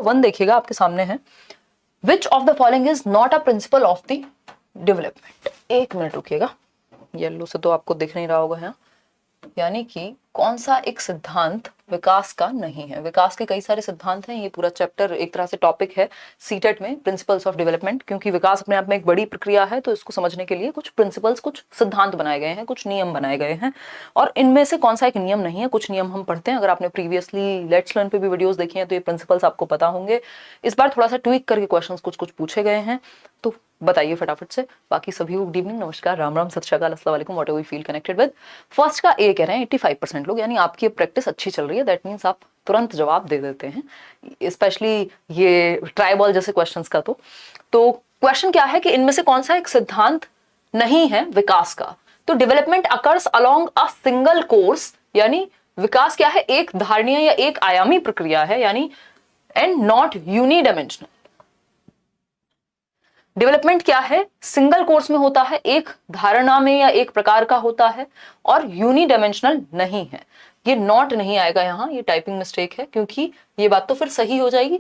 1 देखिएगा, आपके सामने है, which of the following is not a principle of the development. 1 minute रुकिएगा, येलो से तो आपको दिख नहीं रहा होगा यहाँ, यानी कि कौन सा एक सिद्धांत विकास का नहीं है। विकास के कई सारे सिद्धांत हैं, ये पूरा चैप्टर एक तरह से टॉपिक है सीटेट में, प्रिंसिपल्स ऑफ डेवलपमेंट, क्योंकि विकास अपने आप में एक बड़ी प्रक्रिया है, तो इसको समझने के लिए कुछ प्रिंसिपल्स, कुछ सिद्धांत बनाए गए हैं, कुछ नियम बनाए गए हैं, और इनमें से कौन सा एक नियम नहीं है। कुछ नियम हम पढ़ते हैं, अगर आपने प्रीवियसली लेट्स लर्न पे भी वीडियोस देखी हैं तो ये प्रिंसिपल्स आपको पता होंगे। इस बार थोड़ा सा ट्वीक करके क्वेश्चंस कुछ कुछ पूछे गए हैं, तो बताइए फटाफट से। बाकी सभी को गुड इवनिंग, नमस्कार, राम राम, सत श्री अकाल, अस्सलाम वालेकुम, what ever you feel connected with. First का ए कह रहे हैं 85% लोग, यानी आपकी प्रैक्टिस अच्छी चल रही है, दैट मीन्स आप तुरंत जवाब दे देते हैं, स्पेशली ये ट्राई बॉल जैसे क्वेश्चंस का। तो क्वेश्चन क्या है कि इनमें से कौन सा एक सिद्धांत नहीं है विकास का। तो development occurs along a single course, यानी विकास क्या है, एक धारणीय या एक आयामी प्रक्रिया है, यानी एंड नॉट यूनिडायमेंशनल। डेवलपमेंट क्या है, सिंगल कोर्स में होता है, एक धारणा में या एक प्रकार का होता है, और यूनिडायमेंशनल नहीं है। ये नॉट नहीं आएगा यहाँ, ये टाइपिंग मिस्टेक है, क्योंकि ये बात तो फिर सही हो जाएगी।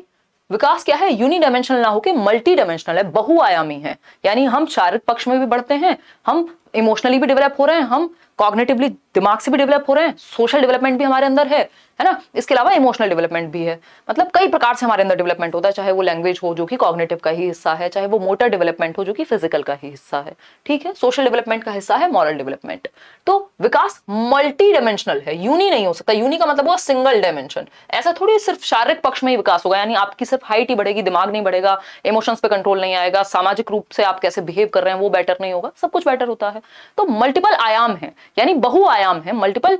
विकास क्या है, यूनिडायमेंशनल ना होके मल्टी डायमेंशनल है, बहुआयामी है, यानी हम शारीरिक पक्ष में भी बढ़ते हैं, हम इमोशनली भी डेवलप हो रहे हैं, हम कॉग्निटिवली दिमाग से भी डेवलप हो रहे हैं, सोशल डेवलपमेंट भी हमारे अंदर है ना, इसके अलावा इमोशनल डेवलपमेंट भी है। मतलब कई प्रकार से हमारे अंदर डेवलपमेंट होता है, चाहे वो लैंग्वेज हो जो कि कॉग्निटिव का ही हिस्सा है, चाहे वो मोटर डेवलपमेंट हो जो कि फिजिकल का ही हिस्सा है, ठीक है, सोशल डेवलपमेंट का हिस्सा है मॉरल डेवलपमेंट। तो विकास मल्टी डायमेंशनल है, यूनी नहीं हो सकता। यूनी का मतलब हुआ सिंगल डायमेंशन, ऐसा थोड़ी सिर्फ शारीरिक पक्ष में ही विकास होगा, यानी आपकी सिर्फ हाइट ही बढ़ेगी, दिमाग नहीं बढ़ेगा, इमोशंस पे कंट्रोल नहीं आएगा, सामाजिक रूप से आप कैसे बिहेव कर रहे हैं वो बेटर नहीं होगा, सब कुछ बेटर होता है। तो मल्टीपल आयाम है, यानी बहुआयाम है, मल्टीपल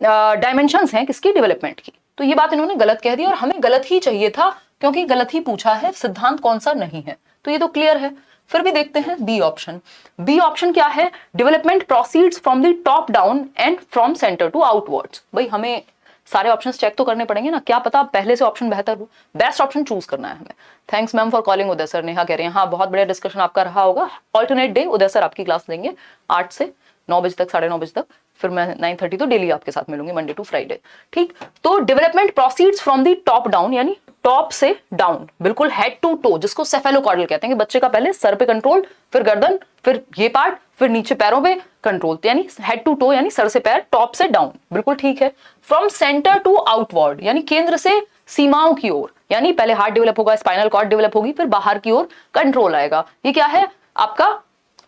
डायमेंशंस हैं किसकी, डेवलपमेंट की। तो ये बात इन्होंने गलत कह दी, और हमें गलत ही चाहिए था, क्योंकि गलत ही पूछा है, सिद्धांत कौन सा नहीं है, तो ये तो क्लियर है। फिर भी देखते हैं बी ऑप्शन। बी ऑप्शन क्या है, development proceeds from the top down and from centre to outwards. भाई हमें सारे ऑप्शंस चेक तो करने पड़ेंगे ना, क्या पता पहले से ऑप्शन बेहतर हो, बेस्ट ऑप्शन चूज करना है हमें। Thanks ma'am for calling, Uday sir, Neha कह रहे हैं हाँ बहुत बढ़िया डिस्कशन आपका रहा होगा। ऑल्टरनेट डे उदय सर आपकी क्लास लेंगे 8 से 9 बजे तक, 9:30 बजे तक, फिर मैं 9:30 तो डेली आपके साथ मिलूंगी, मंडे टू फ्राइडे, ठीक। तो development proceeds from the top down, यानी टॉप से डाउन, बिल्कुल हेड टू टो, जिसको सेफेलोकॉर्डल कहते हैं कि बच्चे का पहले सर पे कंट्रोल, फिर गर्दन, फिर ये पार्ट, फिर नीचे पैरों पे कंट्रोल, यानी हेड टू टो, यानी सर से पैर, टॉप से डाउन, बिल्कुल ठीक है। फ्रॉम सेंटर टू आउटवर्ड, यानी केंद्र से सीमाओं की ओर, यानी पहले हार्ट डेवलप होगा, स्पाइनल कॉर्ड डेवलप होगी, फिर बाहर की ओर कंट्रोल आएगा। ये क्या है आपका,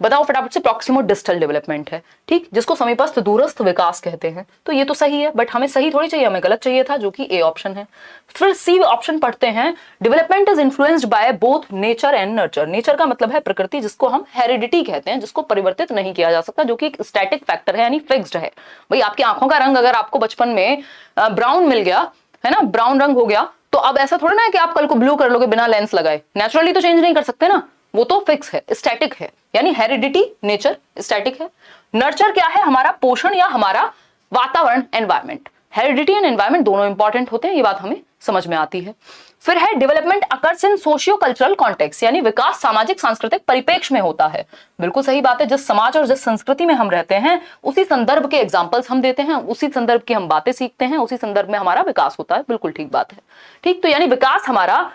बताओ फटाफट से, प्रॉक्सिमो डिस्टल डेवलपमेंट है, ठीक, जिसको समीपस्थ दूरस्थ विकास कहते हैं। तो ये तो सही है, बट हमें सही थोड़ी चाहिए, हमें गलत चाहिए था, जो कि ए ऑप्शन है। फिर सी ऑप्शन पढ़ते हैं, development is influenced by both nature and nurture. Nature का मतलब है प्रकृति, जिसको हम हेरिडिटी कहते हैं, जिसको परिवर्तित नहीं किया जा सकता, जो कि एक स्टैटिक फैक्टर है, यानी फिक्स्ड है। भाई आपकी आंखों का रंग अगर आपको बचपन में ब्राउन मिल गया है ना, ब्राउन रंग हो गया, तो अब ऐसा थोड़ा ना है कि आप कल को ब्लू कर लोगे बिना लेंस लगाए, नेचुरली तो चेंज नहीं कर सकते ना, वो तो फिक्स है, स्टैटिक है, यानी हेरिडिटी, नेचर स्टैटिक है। नर्चर क्या है, हमारा पोषण या हमारा वातावरण, एनवायरमेंट। हेरिडिटी एंड एनवायरमेंट दोनों इंपॉर्टेंट होते हैं, ये बात हमें समझ में आती है। फिर है development occurs in socio cultural context, यानी विकास सामाजिक सांस्कृतिक परिप्रेक्ष्य में होता है। बिल्कुल सही बात है, जिस समाज और जिस संस्कृति में हम रहते हैं उसी संदर्भ के एग्जाम्पल्स हम देते हैं, उसी संदर्भ की हम बातें सीखते हैं, उसी संदर्भ में हमारा विकास होता है, बिल्कुल ठीक बात है, ठीक। तो यानी विकास हमारा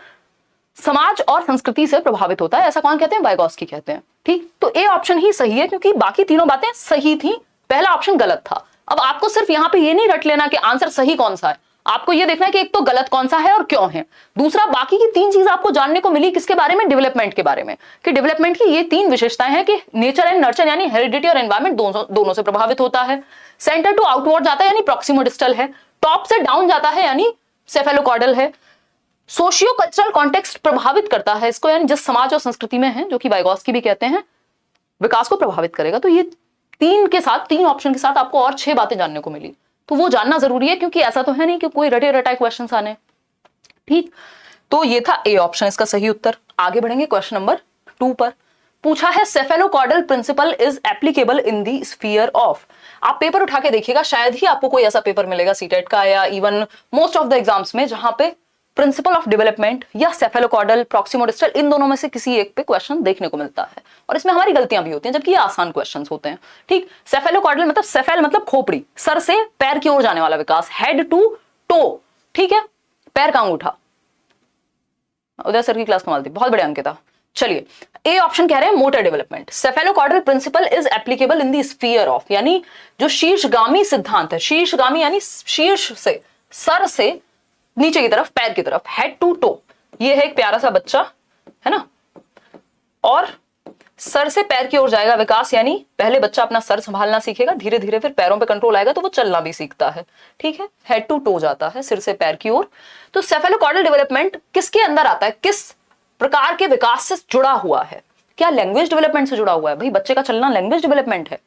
समाज और संस्कृति से प्रभावित होता है, ऐसा कौन कहते हैं, वाइगॉस्की कहते हैं, ठीक। तो ए ऑप्शन ही सही है, क्योंकि बाकी तीनों बातें सही थी, पहला ऑप्शन गलत था। अब आपको सिर्फ यहाँ पे ये नहीं रट लेना कि आंसर सही कौन सा है, आपको ये देखना है कि एक तो गलत कौन सा है और क्यों है, दूसरा बाकी की 3 चीज आपको जानने को मिली किसके बारे में, डेवलपमेंट के बारे में, कि डेवलपमेंट की ये 3 विशेषताएं हैं कि नेचर एंड नर्चर, यानी हेरिडिटी और एनवायरमेंट दोनों से प्रभावित होता है। सेंटर टू आउटवर्ड जाता है, यानी प्रॉक्सिमो डिस्टल है। टॉप से डाउन जाता है, यानी सेफेलोकॉर्डल है। सोशियो कल्चरल कॉन्टेक्स्ट प्रभावित करता है इसको, यानी जिस समाज और संस्कृति में है, जो कि वाइगॉस्की भी कहते हैं, विकास को प्रभावित करेगा। तो ये 3 ऑप्शन के साथ आपको और 6 बातें जानने को मिली, तो वो जानना जरूरी है, क्योंकि ऐसा तो है नहीं कि कोई रटे रटाए क्वेश्चन आने, ठीक। तो ये था ए ऑप्शन इसका सही उत्तर। आगे बढ़ेंगे क्वेश्चन नंबर 2 पर। पूछा है cephalocaudal principle is applicable in the sphere of. आप पेपर उठा के देखिएगा, शायद ही आपको कोई ऐसा पेपर मिलेगा सीटेट का या even most of the exams में जहां पे प्रिंसिपल ऑफ डेवलपमेंट या सेफेलोकॉर्डल, प्रॉक्सिमो डिस्टल, इन दोनों में से किसी एक पे क्वेश्चन देखने को मिलता है, और इसमें हमारी गलतियां भी होती हैं, जबकि ये आसान क्वेश्चंस होते हैं, ठीक। सेफेलोकॉर्डल मतलब सेफेल मतलब खोपड़ी, सर से पैर की ओर जाने वाला विकास, हेड टू टो, ठीक है, पैर का अंगूठा, उदय सर की क्लास कमाल थी, बहुत बढ़िया अंकिता। चलिए, ए ऑप्शन कह रहे हैं motor development. Cephalocaudal principle is applicable in the sphere of, यानी जो शीर्षगामी सिद्धांत है, शीर्षगामी यानी शीर्ष से, सर से नीचे की तरफ, पैर की तरफ, हेड टू टो। ये है एक प्यारा सा बच्चा, है ना, और सर से पैर की ओर जाएगा विकास, यानी पहले बच्चा अपना सर संभालना सीखेगा, धीरे धीरे फिर पैरों पे कंट्रोल आएगा तो वो चलना भी सीखता है। ठीक है, हेड टू टो जाता है, सिर से पैर की ओर। तो सेफेलोकॉर्डल डेवलपमेंट किसके अंदर आता है, किस प्रकार के विकास से जुड़ा हुआ है? क्या लैंग्वेज डेवलपमेंट से जुड़ा हुआ है? भाई बच्चे का चलना लैंग्वेज डेवलपमेंट है।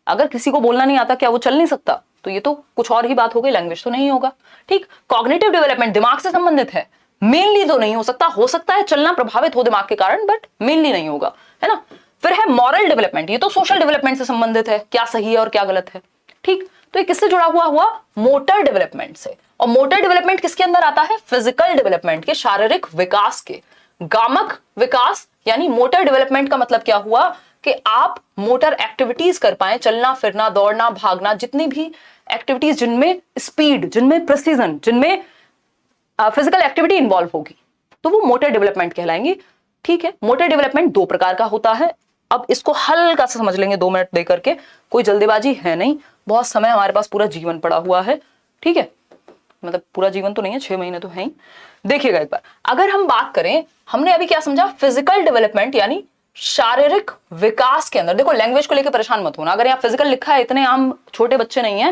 अगर किसी को बोलना नहीं आता, क्या वो चल नहीं सकता? तो ये तो कुछ और ही बात हो गई, लैंग्वेज तो नहीं होगा। ठीक, कॉग्निटिव डेवलपमेंट दिमाग से संबंधित है, मेनली तो नहीं हो सकता है चलना प्रभावित हो दिमाग के कारण, बट मेनली नहीं होगा, है ना। फिर है मॉरल डेवलपमेंट, ये तो सोशल डेवलपमेंट से संबंधित है, क्या सही है और क्या गलत है। ठीक, तो ये किससे जुड़ा हुआ मोटर डेवलपमेंट से। और मोटर डेवलपमेंट किसके अंदर आता है? फिजिकल डेवलपमेंट के, शारीरिक विकास के। गामक विकास यानी मोटर डेवलपमेंट का मतलब क्या हुआ कि आप मोटर एक्टिविटीज कर पाए, चलना फिरना, दौड़ना, भागना, जितनी भी एक्टिविटीज जिनमें स्पीड, जिनमें प्रिसीजन, जिनमें फिजिकल एक्टिविटी इन्वॉल्व होगी, तो वो मोटर डेवलपमेंट कहलाएंगी। ठीक है, मोटर डेवलपमेंट दो प्रकार का होता है। अब इसको हल्का सा समझ लेंगे 2 मिनट दे करके, कोई जल्दीबाजी है नहीं, बहुत समय, हमारे पास पूरा जीवन पड़ा हुआ है। ठीक है, मतलब पूरा जीवन तो नहीं है, 6 महीने तो है ही। देखिएगा एक बार, अगर हम बात करें, हमने अभी क्या समझा, फिजिकल डेवलपमेंट यानी शारीरिक विकास के अंदर। देखो, लैंग्वेज को लेकर परेशान मत होना, अगर यहाँ फिजिकल लिखा है, इतने आम छोटे बच्चे नहीं है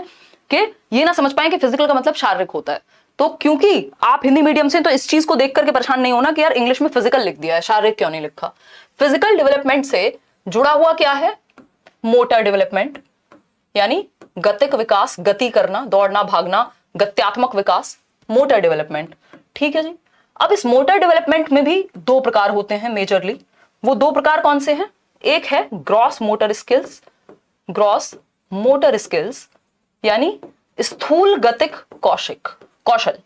कि ये ना समझ पाए कि फिजिकल का मतलब शारीरिक होता है। तो क्योंकि आप हिंदी मीडियम से, तो इस चीज को देख करके परेशान नहीं होना कि यार इंग्लिश में फिजिकल लिख दिया है, शारीरिक क्यों नहीं लिखा। फिजिकल डेवलपमेंट से जुड़ा हुआ क्या है? मोटर डेवलपमेंट, यानी गतिक विकास, गति करना, दौड़ना, भागना, गत्यात्मक विकास, मोटर डेवलपमेंट। ठीक है जी। अब इस मोटर डेवलपमेंट में भी 2 प्रकार होते हैं मेजरली। वो 2 प्रकार कौन से हैं? एक है gross motor skills, gross motor skills यानी स्थूल गतिक कौशल,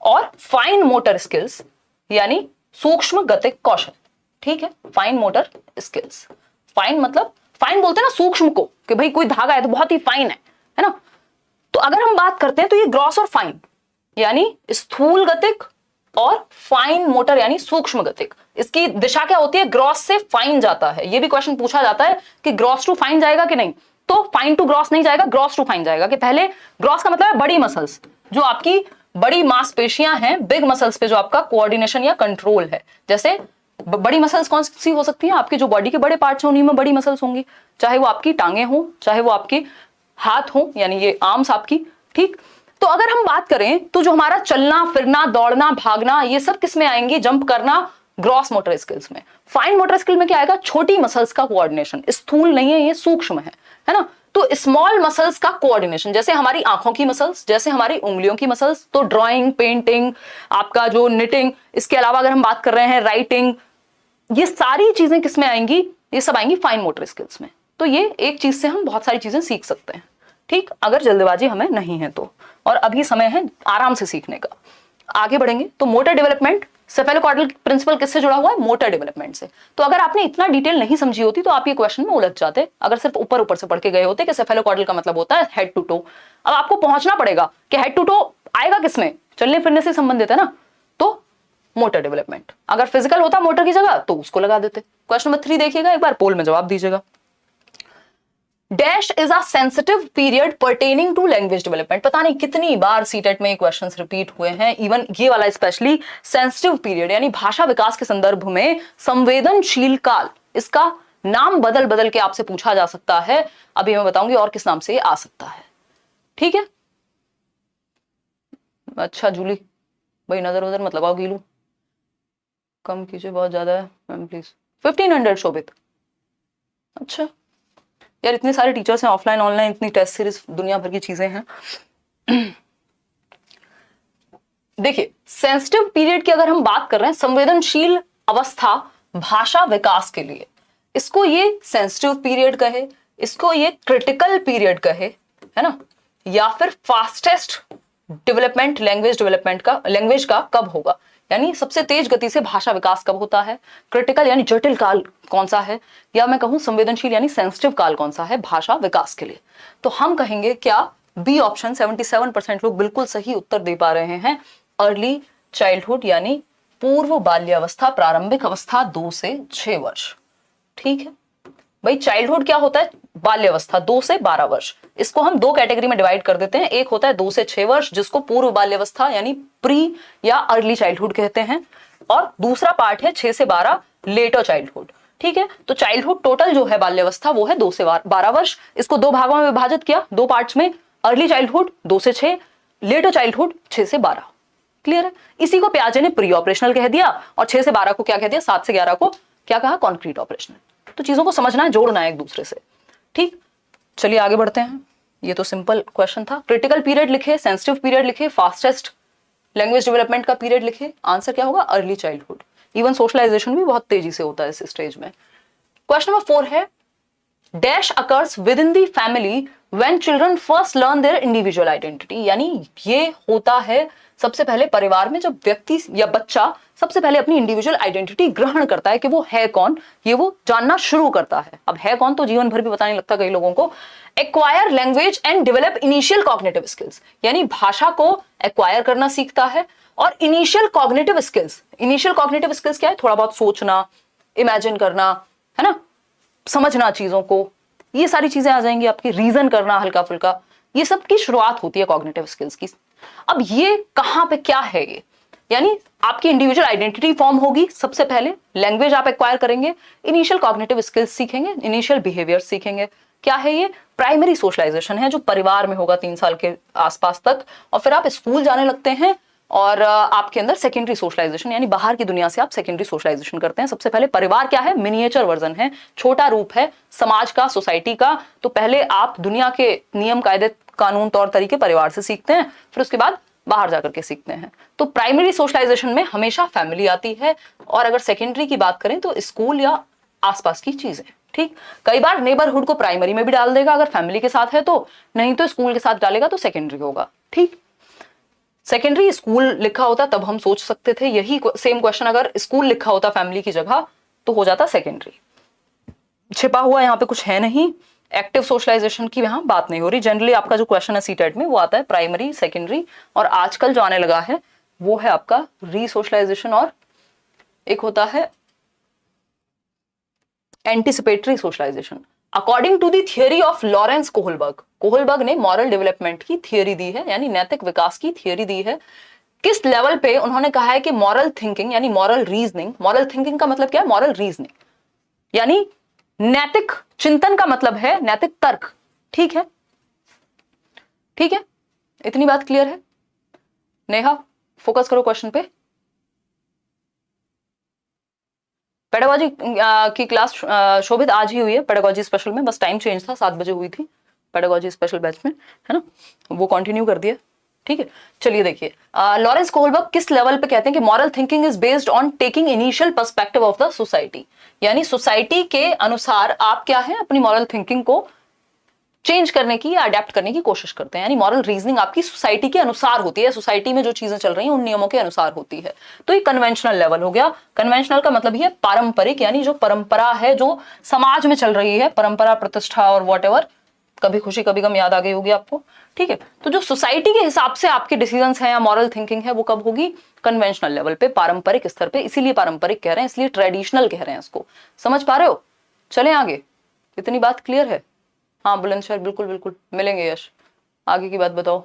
और फाइन मोटर स्किल्स यानी सूक्ष्म गतिक कौशल। ठीक है, फाइन मोटर स्किल्स, फाइन मतलब, फाइन बोलते हैं ना सूक्ष्म को, कि भाई कोई धागा है तो बहुत ही फाइन है ना। तो अगर हम बात करते हैं तो ये ग्रॉस और फाइन यानी स्थूल गतिक, और फाइन मोटर यानी सूक्ष्म गतिक। इसकी दिशा क्या होती है? ग्रॉस से फाइन जाता है। ये भी क्वेश्चन पूछा जाता है कि ग्रॉस टू फाइन जाएगा कि नहीं, तो फाइन टू ग्रॉस नहीं जाएगा, ग्रॉस टू फाइन जाएगा। कि पहले ग्रॉस का मतलब है बड़ी मसल्स, जो आपकी बड़ी मांसपेशियां हैं, बिग मसल्स पे जो आपका कोऑर्डिनेशन या कंट्रोल है। जैसे बड़ी मसल्स कौन सी हो सकती है? आपके जो बॉडी के बड़े पार्ट्स हैं उन्हीं में बड़ी मसल्स होंगी, चाहे वो आपकी टांगे हो, चाहे वो आपके हाथ हो, यानी ये आर्म्स आपकी। ठीक, तो अगर हम बात करें तो जो हमारा चलना फिरना, दौड़ना, भागना, ये सब किस में आएंगे? जंप करना, ग्रॉस मोटर स्किल्स में। फाइन मोटर स्किल में क्या आएगा? छोटी मसल्स का कोऑर्डिनेशन, स्थूल नहीं है ये, सूक्ष्म है ना। तो स्मॉल मसल्स का कोऑर्डिनेशन, जैसे हमारी आंखों की मसल्स, जैसे हमारी उंगलियों की मसल्स। तो ड्राइंग, पेंटिंग, आपका जो निटिंग, इसके अलावा अगर हम बात कर रहे हैं राइटिंग, ये सारी चीजें किस में आएंगी? ये सब आएंगी फाइन मोटर स्किल्स में। तो ये एक चीज से हम बहुत सारी चीजें सीख सकते हैं। ठीक, अगर जल्दबाजी हमें नहीं है तो, और अभी समय है आराम से सीखने का। आगे बढ़ेंगे तो मोटर डेवलपमेंट, सेफेलोकॉर्डल प्रिंसिपल किससे जुड़ा हुआ है? मोटर डेवलपमेंट से। तो अगर आपने इतना डिटेल नहीं समझी होती तो आप ये क्वेश्चन में उलझ जाते, अगर सिर्फ ऊपर ऊपर से पढ़ के गए होते कि सेफेलोकॉर्डल का मतलब होता है हेड टू टो। अब आपको पहुंचना पड़ेगा कि हेड टू टो आएगा किसमें? चलने फिरने से संबंधित है ना, तो मोटर डेवलपमेंट। अगर फिजिकल होता मोटर की जगह तो उसको लगा देते। क्वेश्चन नंबर 3 देखिएगा एक बार, पोल में जवाब दीजिएगा। Dash is a sensitive period pertaining to language development. पता नहीं कितनी बार सीटेट में क्वेश्चंस रिपीट हुए हैं, इवन ये वाला स्पेशली। सेंसिटिव पीरियड यानी भाषा विकास के संदर्भ में संवेदनशील काल, इसका नाम बदल बदल के आपसे पूछा जा सकता है। अभी मैं बताऊंगी और किस नाम से ये आ सकता है। ठीक है, अच्छा जूली भाई नजर उधर मत लगाओ, गीलू कम कीजिए, बहुत ज्यादा है मैम प्लीज। 1500 शोभित। अच्छा यार, इतने सारे टीचर्स हैं, ऑफलाइन ऑनलाइन, इतनी टेस्ट सीरीज, दुनिया भर की चीजें हैं। देखिए, सेंसिटिव पीरियड की अगर हम बात कर रहे हैं, संवेदनशील अवस्था भाषा विकास के लिए, इसको ये सेंसिटिव पीरियड कहे, इसको ये क्रिटिकल पीरियड कहे, है ना, या फिर फास्टेस्ट डेवलपमेंट लैंग्वेज का कब होगा, यानी सबसे तेज गति से भाषा विकास कब होता है, क्रिटिकल यानी जटिल काल कौन सा है, या मैं कहूं संवेदनशील यानी सेंसिटिव काल कौन सा है भाषा विकास के लिए। तो हम कहेंगे क्या? B option. 77% लोग बिल्कुल सही उत्तर दे पा रहे हैं, अर्ली चाइल्डहुड यानी पूर्व बाल्यावस्था, प्रारंभिक अवस्था 2 से 6 वर्ष। ठीक है भाई, चाइल्डहुड क्या होता है? बाल्यावस्था 2 से 12 वर्ष। इसको हम दो कैटेगरी में डिवाइड कर देते हैं। एक होता है 2 से 6 वर्ष जिसको पूर्व बाल्यावस्था यानी प्री या अर्ली चाइल्डहुड कहते हैं, और दूसरा पार्ट है 6 से 12 लेटर चाइल्डहुड। ठीक है, तो चाइल्डहुड टोटल जो है बाल्यावस्था वो है 2 से 12 वर्ष। इसको दो भागों में विभाजित किया, दो पार्ट्स में, अर्ली चाइल्डहुड 2 से 6, लेटर चाइल्डहुड 6 से 12। क्लियर है? इसी को पियाजे ने प्री ऑपरेशनल कह दिया और 6 से 12 को क्या कह दिया, 7 से 11 को क्या कहा, कॉन्क्रीट ऑपरेशनल। तो चीजों को समझना है, जोड़ना है एक दूसरे से। ठीक, चलिए आगे बढ़ते हैं। ये तो सिंपल क्वेश्चन था। क्रिटिकल पीरियड लिखे, सेंसिटिव पीरियड लिखे, फास्टेस्ट लैंग्वेज डेवलपमेंट का पीरियड लिखे। आंसर क्या होगा? Early childhood. इवन सोशलाइजेशन भी बहुत तेजी से होता है इस स्टेज में। क्वेश्चन नंबर 4 है, dash occurs with in the family when children first learn their individual identity. यानी ये होता है सबसे पहले परिवार में जब व्यक्ति या बच्चा सबसे पहले अपनी इंडिविजुअल आइडेंटिटी ग्रहण करता है कि वो है कौन, ये वो जानना शुरू करता है। अब है कौन तो जीवन भर भी पता नहीं लगता कई लोगों को। Acquire language and develop initial cognitive skills, यानी भाषा को एक्वायर करना सीखता है। और initial cognitive skills, initial cognitive skills क्या है? थोड़ा बहुत सोचना, इमेजिन करना, है ना, समझना चीजों को, ये सारी चीजें आ जाएंगी आपकी। रीजन करना हल्का फुल्का, ये सब की शुरुआत होती है कॉग्निटिव स्किल्स की। अब ये कहां पे क्या है ये? यानी आपकी इंडिविजुअल आइडेंटिटी फॉर्म होगी सबसे पहले, लैंग्वेज आप एक्वायर करेंगे, इनिशियल कॉग्निटिव स्किल्स सीखेंगे, इनिशियल बिहेवियर सीखेंगे। क्या है ये? प्राइमरी सोशलाइजेशन है जो परिवार में होगा 3 साल के आसपास तक, और फिर आप स्कूल जाने लगते हैं और आपके अंदर सेकेंडरी सोशलाइजेशन यानी बाहर की दुनिया से आप सेकेंडरी सोशलाइजेशन करते हैं। सबसे पहले परिवार क्या है? मिनिएचर वर्जन है, छोटा रूप है समाज का, सोसाइटी का। तो पहले आप दुनिया के नियम कायदे कानून तौर तरीके परिवार से सीखते हैं, फिर उसके बाद बाहर जाकर के सीखते हैं। तो प्राइमरी सोशलाइजेशन में हमेशा फैमिली आती है, और अगर सेकेंडरी की बात करें तो स्कूल या आसपास की चीजें। ठीक, कई बार नेबरहुड को प्राइमरी में भी डाल देगा अगर फैमिली के साथ है तो, नहीं तो स्कूल के साथ डालेगा तो सेकेंडरी होगा। ठीक, सेकेंडरी स्कूल लिखा होता तब हम सोच सकते थे यही सेम क्वेश्चन अगर स्कूल लिखा होता फैमिली की जगह तो हो जाता सेकेंडरी। छिपा हुआ यहाँ पे कुछ है नहीं, एक्टिव सोशलाइजेशन की यहाँ बात नहीं हो रही। जनरली आपका जो क्वेश्चन है सीटेट में वो आता है प्राइमरी, सेकेंडरी, और आजकल जो आने लगा है वो है आपका रीसोशलाइजेशन, और एक होता है anticipatory socialisation. According to the theory of Lawrence Kohlberg, Kohlberg ने मॉरल डेवलपमेंट की थियरी दी है, यानी नैतिक विकास की थियरी दी है। किस लेवल पे उन्होंने कहा है कि मॉरल थिंकिंग यानी मॉरल रीजनिंग, मॉरल थिंकिंग का मतलब क्या है? मॉरल रीजनिंग यानी नैतिक चिंतन का मतलब है नैतिक तर्क। ठीक है, ठीक है, इतनी बात क्लियर है? नेहा फोकस करो क्वेश्चन पे। पेडागोजी की क्लास शोभित आज ही हुई है पेडागोजी स्पेशल में, बस टाइम चेंज था, 7 बजे हुई थी पेडागोजी स्पेशल बैच में, है ना, वो कंटिन्यू कर दिया। ठीक है, चलिए देखिए, लॉरेंस कोहलबर्ग किस लेवल पे कहते हैं कि moral thinking is based on taking initial perspective of the society, यानी सोसाइटी के अनुसार आप क्या है अपनी मॉरल थिंकिंग को चेंज करने की या अडेप्ट करने की कोशिश करते हैं। यानी मॉरल रीजनिंग आपकी सोसाइटी के अनुसार होती है, सोसाइटी में जो चीजें चल रही हैं उन नियमों के अनुसार होती है। तो ये कन्वेंशनल लेवल हो गया। कन्वेंशनल का मतलब ये पारंपरिक, यानी जो परंपरा है जो समाज में चल रही है, परंपरा, प्रतिष्ठा और वॉट, कभी खुशी कभी गम याद आ गई होगी आपको। ठीक है, तो जो सोसाइटी के हिसाब से आपके डिसीजंस हैं या मॉरल थिंकिंग है वो कब होगी? कन्वेंशनल लेवल पे, पारंपरिक स्तर पे। इसीलिए पारंपरिक कह रहे हैं, इसलिए ट्रेडिशनल कह रहे हैं इसको। समझ पा रहे हो? चले आगे, इतनी बात क्लियर है? हाँ बुलंदशहर, बिल्कुल बिल्कुल मिलेंगे यश। आगे की बात बताओ।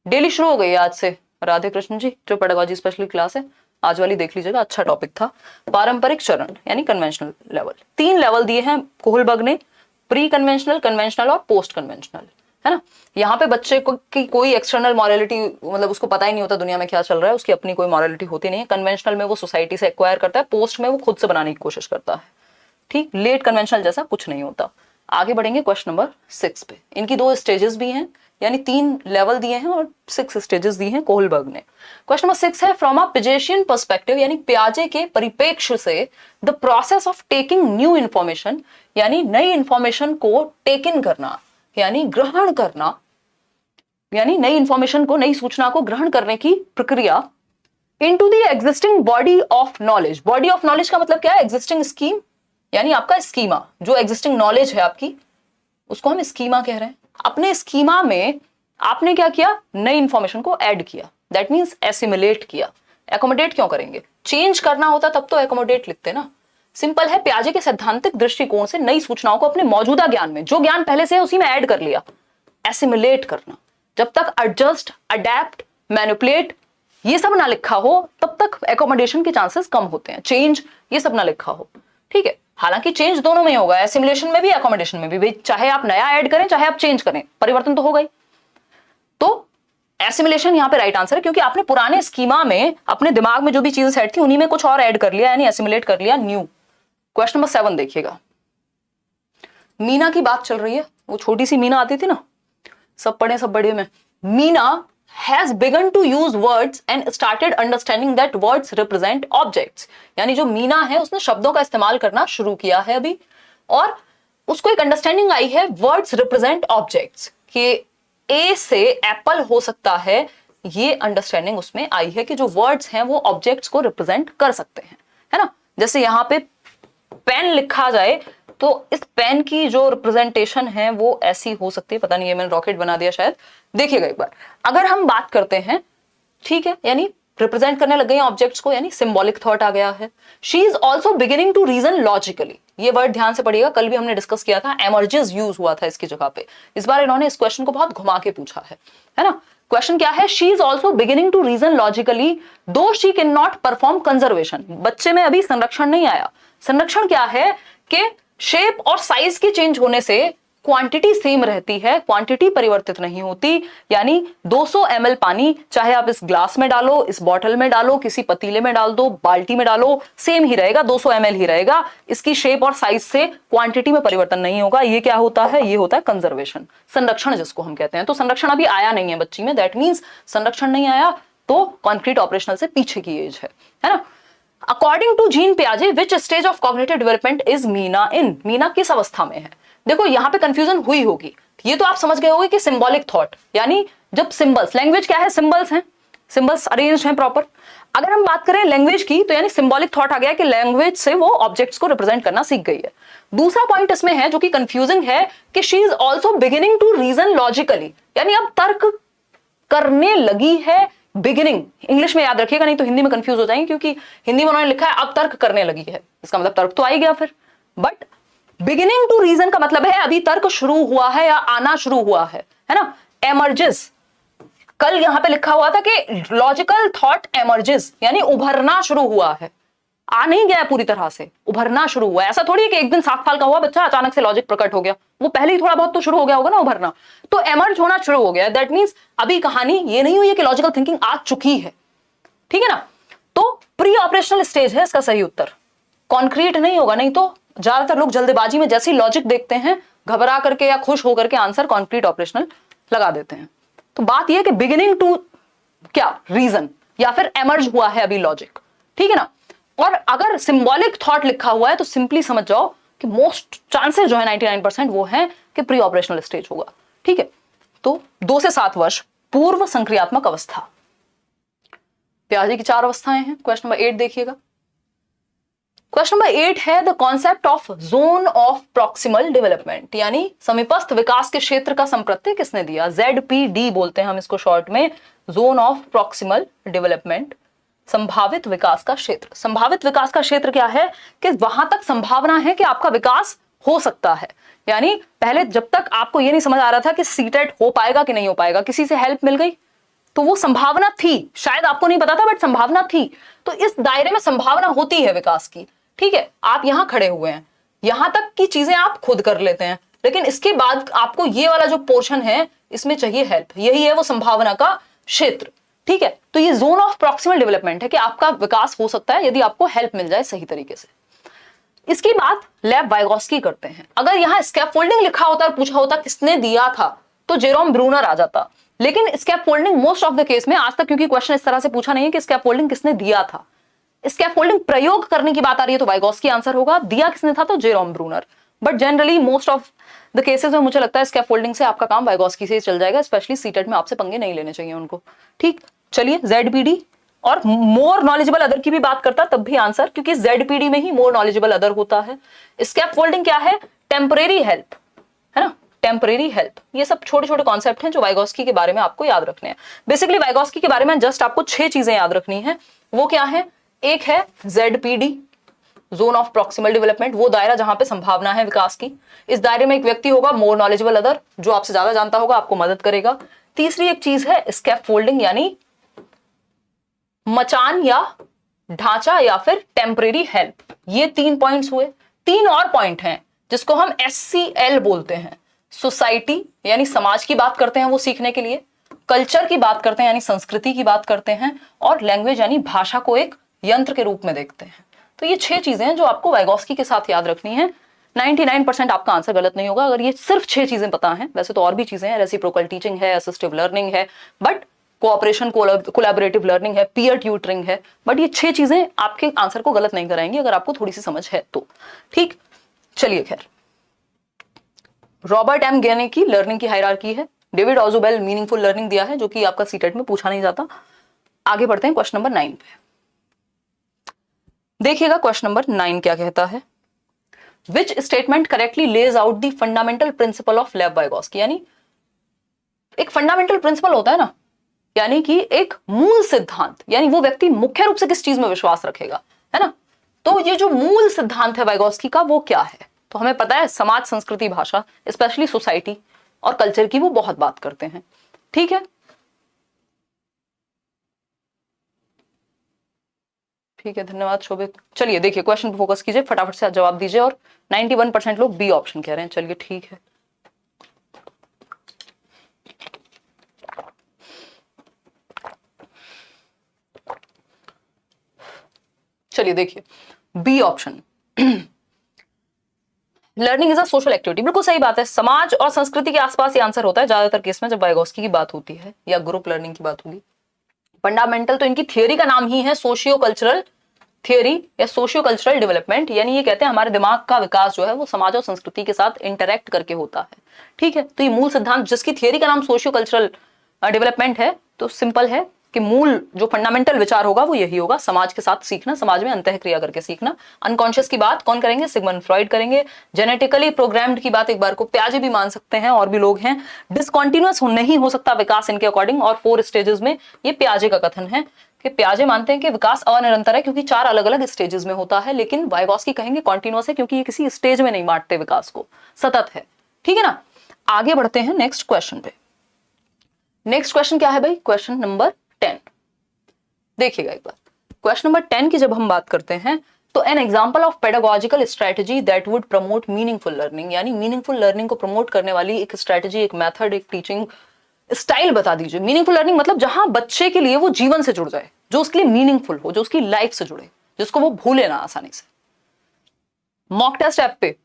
डेली शुरू हो गई है आज से, राधे कृष्ण जी। जो पेडागोजी स्पेशल क्लास है आज वाली देख लीजिएगा, अच्छा टॉपिक था। पारंपरिक चरण यानी कन्वेंशनल लेवल, 3 लेवल दिए हैं कोहलबर्ग ने, प्री कन्वेंशनल, कन्वेंशनल और पोस्ट कन्वेंशनल, है ना। यहाँ पे बच्चे को की कोई एक्सटर्नल मॉरलिटी, मतलब उसको पता ही नहीं होता दुनिया में क्या चल रहा है, उसकी अपनी कोई मॉरलिटी होती नहीं है। कन्वेंशनल में वो सोसाइटी से एक्वायर करता है, पोस्ट में वो खुद से बनाने की कोशिश करता है। ठीक, लेट कन्वेंशनल जैसा कुछ नहीं होता। आगे बढ़ेंगे क्वेश्चन नंबर 6 पे। इनकी 2 स्टेजेस भी हैं, यानी 3 लेवल दिए हैं और 6 स्टेजेस दिए हैं कोहलबर्ग ने। क्वेश्चन नंबर 6 है, फ्रॉम अ पिजेशियन पर्सपेक्टिव, यानी पियाजे के परिप्रेक्ष्य से, the process of taking new information, यानी नई इंफॉर्मेशन को टेक इन करना, यानी ग्रहण करना, यानी नई इंफॉर्मेशन को, नई सूचना को ग्रहण करने की प्रक्रिया, into the existing body of knowledge. Body of knowledge का मतलब क्या है? एग्जिस्टिंग स्कीम, यानी आपका स्कीमा, जो एग्जिस्टिंग नॉलेज है आपकी, उसको हम स्कीमा कह रहे हैं। अपने स्कीमा में आपने क्या किया? नई इंफॉर्मेशन को ऐड किया, दैट मींस एसिमुलेट किया। एकोमोडेट क्यों करेंगे? चेंज करना होता तब तो एकोमोडेट लिखते ना। सिंपल है, पियाजे के सैद्धांतिक दृष्टिकोण से नई सूचनाओं को अपने मौजूदा ज्ञान में, जो ज्ञान पहले से है उसी में ऐड कर लिया, एसिमुलेट करना। जब तक एडजस्ट, अडेप्ट, मैनिपुलेट ये सब ना लिखा हो तब तक एकोमोडेशन के चांसेस कम होते हैं। चेंज ये सब ना लिखा हो, ठीक है। हालांकि चेंज दोनों में होगा, एसिमुलेशन में भी एकोमोडेशन में भी, चाहे आप नया ऐड करें चाहे आप चेंज करें, परिवर्तन तो होगा ही। तो एसिमुलेशन यहां पे राइट आंसर है, क्योंकि आपने पुराने स्कीमा में अपने दिमाग में जो भी चीजें सेट थी उन्हीं में कुछ और ऐड कर लिया, यानी एसिमुलेट कर लिया न्यू। क्वेश्चन नंबर 7 देखिएगा। मीना की बात चल रही है, वो छोटी सी मीना आती थी ना, सब पढ़े सब बड़े में। Meena has begun to use words and started understanding that words represent objects। यानी जो मीना है उसने शब्दों का इस्तेमाल करना शुरू किया है अभी, और उसको एक अंडरस्टैंडिंग आई है words represent objects, कि ए से एप्पल हो सकता है, ये अंडरस्टैंडिंग उसमें आई है कि जो वर्ड्स हैं वो ऑब्जेक्ट्स को रिप्रेजेंट कर सकते हैं, है ना। जैसे यहां पे पेन लिखा जाए तो इस पेन की जो रिप्रेजेंटेशन है वो ऐसी हो सकती है, पता नहीं है मैंने रॉकेट बना दिया शायद, देखिएगा एक बार। अगर हम बात करते हैं, ठीक है, यानी रिप्रेजेंट करने लग गए ऑब्जेक्ट्स को, यानी सिंबॉलिक थॉट आ गया है। She is also beginning to reason logically, ये वर्ड ध्यान से पढ़िएगा, कल भी हमने डिस्कस किया था, एमर्जेस यूज हुआ था इसकी जगह पे। इस बार इन्होंने इस क्वेश्चन को बहुत घुमा के पूछा है ना। क्वेश्चन क्या है, she is also beginning to reason logically though she can not perform conservation. बच्चे में अभी संरक्षण नहीं आया। संरक्षण क्या है कि शेप और साइज के चेंज होने से क्वांटिटी सेम रहती है, क्वांटिटी परिवर्तित नहीं होती। यानी 200 ml पानी चाहे आप इस ग्लास में डालो, इस बॉटल में डालो, किसी पतीले में डाल दो, बाल्टी में डालो, सेम ही रहेगा, 200 ml ही रहेगा। इसकी शेप और साइज से क्वांटिटी में परिवर्तन नहीं होगा। ये क्या होता है, ये होता है कंजर्वेशन, संरक्षण जिसको हम कहते हैं। तो संरक्षण अभी आया नहीं है बच्ची में, दैट मीन्स संरक्षण नहीं आया तो कॉन्क्रीट ऑपरेशनल से पीछे की एज है ना। अकॉर्डिंग टू जीन पियाजे which stage of cognitive development is Meena in, Meena किस अवस्था में है। देखो यहां पे कंफ्यूजन हुई होगी, ये तो आप समझ गए होगे कि सिंबॉलिक थॉट, यानी जब सिंबल्स, लैंग्वेज क्या है, सिंबल्स हैं, सिंबल्स अरेंज हैं प्रॉपर। अगर हम बात करें लैंग्वेज की तो यानी सिंबॉलिक थॉट आ गया कि लैंग्वेज से वो ऑब्जेक्ट्स को रिप्रेजेंट करना सीख गई है। दूसरा पॉइंट इसमें है जो कि कंफ्यूजिंग है कि she is also beginning to reason logically, यानी अब तर्क करने लगी है। बिगिनिंग इंग्लिश में याद रखिएगा, नहीं तो हिंदी में कंफ्यूज हो जाएंगे, क्योंकि हिंदी में उन्होंने लिखा है अब तर्क करने लगी है, इसका मतलब तर्क तो आ ही गया फिर। बट बिगिनिंग टू रीजन का मतलब है अभी तर्क शुरू हुआ है या आना शुरू हुआ है ना। एमर्जेस, कल यहां पे लिखा हुआ था कि लॉजिकल थॉट एमर्जेस, यानी उभरना शुरू हुआ है, आ नहीं गया पूरी तरह से, उभरना शुरू हुआ है। ऐसा थोड़ी है कि एक दिन 7 साल का हुआ बच्चा अचानक से लॉजिक प्रकट हो गया, वो पहले ही थोड़ा बहुत तो शुरू हो गया होगा ना उभरना, तो एमर्ज होना शुरू हो गया। दैट मींस अभी कहानी ये नहीं हुई है कि लॉजिकल थिंकिंग आ चुकी है, ठीक है ना। तो प्री ऑपरेशनल स्टेज है इसका सही उत्तर, कॉन्क्रीट नहीं होगा। नहीं तो ज्यादातर लोग जल्दबाजी में जैसे लॉजिक देखते हैं घबरा करके या खुश होकर के आंसर कॉन्क्रीट ऑपरेशनल लगा देते हैं। तो बात यह कि बिगिनिंग टू क्या रीजन या फिर एमर्ज हुआ है अभी लॉजिक, ठीक है ना। और अगर सिंबॉलिक थॉट लिखा हुआ है तो सिंपली समझ जाओ कि मोस्ट चांसेस जो है 99% वो है कि प्री ऑपरेशनल स्टेज होगा, ठीक है। तो 2 से 7 वर्ष पूर्व संक्रियात्मक अवस्था, पियाजे की 4 अवस्थाएं हैं। क्वेश्चन नंबर 8 देखिएगा। क्वेश्चन नंबर 8 है the concept of zone of proximal development, यानी समीपस्थ विकास के क्षेत्र का संप्रत्यय किसने दिया। ZPD बोलते हैं हम इसको शॉर्ट में, जोन ऑफ प्रॉक्सिमल डेवलपमेंट, संभावित विकास का क्षेत्र। संभावित विकास का क्षेत्र क्या है कि वहां तक संभावना है कि आपका विकास हो सकता है। यानी पहले जब तक आपको यह नहीं समझ आ रहा था कि सीटेट हो पाएगा कि नहीं हो पाएगा, किसी से हेल्प मिल गई तो वो संभावना थी, शायद आपको नहीं पता था बट संभावना थी। तो इस दायरे में संभावना होती है विकास की, ठीक है। आप यहां खड़े हुए हैं, यहां तक की चीजें आप खुद कर लेते हैं, लेकिन इसके बाद आपको ये वाला जो पोर्शन है इसमें चाहिए हेल्प, यही है वो संभावना का क्षेत्र, ठीक है। तो ये जोन ऑफ प्रॉक्सिमल डेवलपमेंट है कि आपका विकास हो सकता है यदि आपको हेल्प मिल जाए सही तरीके से। इसकी बात लेव वाइगोस्की करते हैं। अगर यहां स्कैफोल्डिंग लिखा होता और पूछा होता किसने दिया था तो जेरोम ब्रूनर आ जाता, लेकिन scaffolding most of the case में आज तक, क्योंकि क्वेश्चन इस तरह से पूछा नहीं है कि स्कैफोल्डिंग किसने दिया था, स्कैफोल्डिंग प्रयोग करने की बात आ रही है तो वाइगोस्की आंसर होगा, दिया किसने था तो Jerome Bruner. But generally most of the cases में मुझे लगता है स्कैफोल्डिंग से आपका काम वाइगोस्की से ही चल जाएगा, स्पेशली सीटेट में आपसे पंगे नहीं लेने चाहिए उनको, ठीक। चलिए ZPD और मोर नॉलेजेबल अदर की भी बात करता तब भी आंसर, क्योंकि ZPD में ही मोर नॉलेजेबल अदर होता है। स्कैफोल्डिंग क्या है, टेम्परेरी हेल्प, है ना, टेम्परेरी हेल्प। ये सब छोटे छोटे कॉन्सेप्ट हैं जो वाइगोस्की के बारे में आपको याद रखने हैं। बेसिकली वाइगोस्की के बारे में जस्ट आपको 6 चीजें याद रखनी है। वो क्या है, एक है ZPD, zone of proximal development, वो दायरा जहां पे संभावना है विकास की। इस दायरे में एक व्यक्ति होगा, मोर नॉलेजेबल अदर, जो आपसे ज्यादा जानता होगा, आपको मदद करेगा। तीसरी एक चीज है स्कैफोल्डिंग, यानी मचान या ढांचा या फिर टेम्परेरी हेल्प। ये 3 पॉइंट्स हुए। 3 और पॉइंट हैं जिसको हम SCL बोलते हैं। सोसाइटी यानी समाज की बात करते हैं वो सीखने के लिए, कल्चर की बात करते हैं यानी संस्कृति की बात करते हैं, और लैंग्वेज यानी भाषा को एक यंत्र के रूप में देखते हैं। तो ये 6 चीजें हैं जो आपको वाइगोस्की के साथ याद रखनी है। 99% आपका आंसर गलत नहीं होगा अगर ये सिर्फ 6 चीजें पता हैं। वैसे तो और भी चीजें हैं, रेसिप्रोकल टीचिंग है, असिस्टिव लर्निंग है, बट कोऑपरेशन कोलैबोरेटिव लर्निंग है, पीयर ट्यूटरिंग है, बट ये 6 चीजें आपके आंसर को गलत नहीं कराएंगी अगर आपको थोड़ी सी समझ है तो। ठीक, चलिए खैर, रॉबर्ट एम गेने की लर्निंग की हायरार्की है, डेविड ऑजुबेल मीनिंगफुल लर्निंग दिया है, जो कि आपका सीटेट में पूछा नहीं जाता। आगे बढ़ते हैं क्वेश्चन नंबर 9 पे। देखिएगा क्वेश्चन नंबर 9 क्या कहता है। Which statement correctly lays out the fundamental principle of Lev Vygotsky, यानी एक फंडामेंटल प्रिंसिपल होता है ना, यानी कि एक मूल सिद्धांत, यानी वो व्यक्ति मुख्य रूप से किस चीज में विश्वास रखेगा, है ना। तो ये जो मूल सिद्धांत है वाइगोस्की का वो क्या है, तो हमें पता है समाज, संस्कृति, भाषा, स्पेशली सोसाइटी और कल्चर की वो बहुत बात करते हैं। ठीक है, ठीक है, धन्यवाद शोभित। चलिए देखिए क्वेश्चन पर फोकस कीजिए, फटाफट से जवाब दीजिए। और 91% लोग बी ऑप्शन कह रहे हैं। चलिए ठीक है, चलिए देखिए B option, learning is a social activity. बिल्कुल सही बात है, समाज और संस्कृति के आसपास ये आंसर होता है ज्यादातर केस में जब वाइगोस्की की बात होती है या ग्रुप लर्निंग की बात होगी। फंडामेंटल तो इनकी थियोरी का नाम ही है सोशियो कल्चरल थियोरी या सोशियो कल्चरल डेवलपमेंट, यानी ये कहते हैं हमारे दिमाग का विकास जो है वो समाज और संस्कृति के साथ इंटरेक्ट करके होता है। ठीक है, तो ये मूल सिद्धांत जिसकी थियोरी का नाम सोशियो कल्चरल डेवलपमेंट है, तो सिंपल है कि मूल जो फंडामेंटल विचार होगा वो यही होगा, समाज के साथ सीखना, समाज में अंतःक्रिया करके सीखना। अनकॉन्शियस की बात कौन करेंगे, सिगमंड फ्रॉइड करेंगे। जेनेटिकली प्रोग्राम्ड की बात एक बार को प्याजे भी मान सकते हैं, और भी लोग हैं। डिसकॉन्टिन्यूअस नहीं हो सकता विकास इनके अकॉर्डिंग, और 4 स्टेजेस में ये प्याजे का कथन है कि प्याजे मानते हैं कि विकास अनिरंतर है क्योंकि 4 अलग अलग स्टेजेस में होता है, लेकिन वाइगोस्की कहेंगे कॉन्टिन्यूअस है क्योंकि ये किसी स्टेज में नहीं बांटते विकास को, सतत है। ठीक है ना, आगे बढ़ते हैं नेक्स्ट क्वेश्चन पे। नेक्स्ट क्वेश्चन क्या है भाई, क्वेश्चन नंबर 10। देखिएगा एक बार, क्वेश्चन नंबर 10 की जब हम बात करते हैं तो an example of pedagogical strategy that would promote meaningful learning, यानी मीनिंगफुल लर्निंग को प्रमोट करने वाली एक स्ट्रेटजी, एक मेथड, एक टीचिंग स्टाइल बता दीजिए। मीनिंगफुल लर्निंग मतलब जहां बच्चे के लिए वो जीवन से जुड़ जाए, जो उसके लिए मीनिंगफुल हो, जो उसकी लाइफ से जुड़े, जिसको वो भूले ना आसानी से। मॉक टेस्ट ऐप पे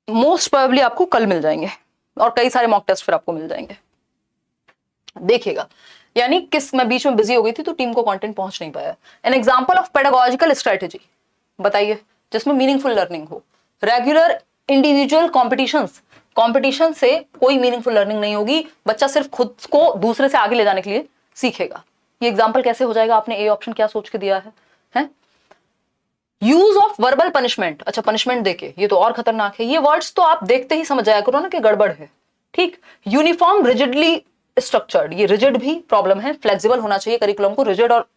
मोस्ट प्रोबेबली आपको कल मिल जाएंगे, और कई सारे मॉक टेस्ट फिर आपको मिल जाएंगे। देखिएगा, यानी किस, मैं बीच में बिजी हो गई थी तो टीम को कंटेंट पहुंच नहीं पाया। An example of pedagogical strategy बताइए जिसमें मीनिंगफुल लर्निंग हो। रेगुलर इंडिविजुअल कॉम्पिटिशंस, कंपटीशन से कोई मीनिंगफुल लर्निंग नहीं होगी, बच्चा सिर्फ खुद को दूसरे से आगे ले जाने के लिए सीखेगा। ये एग्जांपल कैसे हो जाएगा, आपने ए ऑप्शन क्या सोच के दिया है? यूज ऑफ वर्बल पनिशमेंट, अच्छा पनिशमेंट देके, ये तो और खतरनाक है। ये वर्ड्स तो आप देखते ही समझ जाया करो ना कि गड़बड़ है। ठीक, यूनिफॉर्म रिजिडली स्ट्रक्चर्ड, ये रिजिड भी प्रॉब्लम है, फ्लेक्सिबल होना चाहिए करिकुलम को, रिजिड और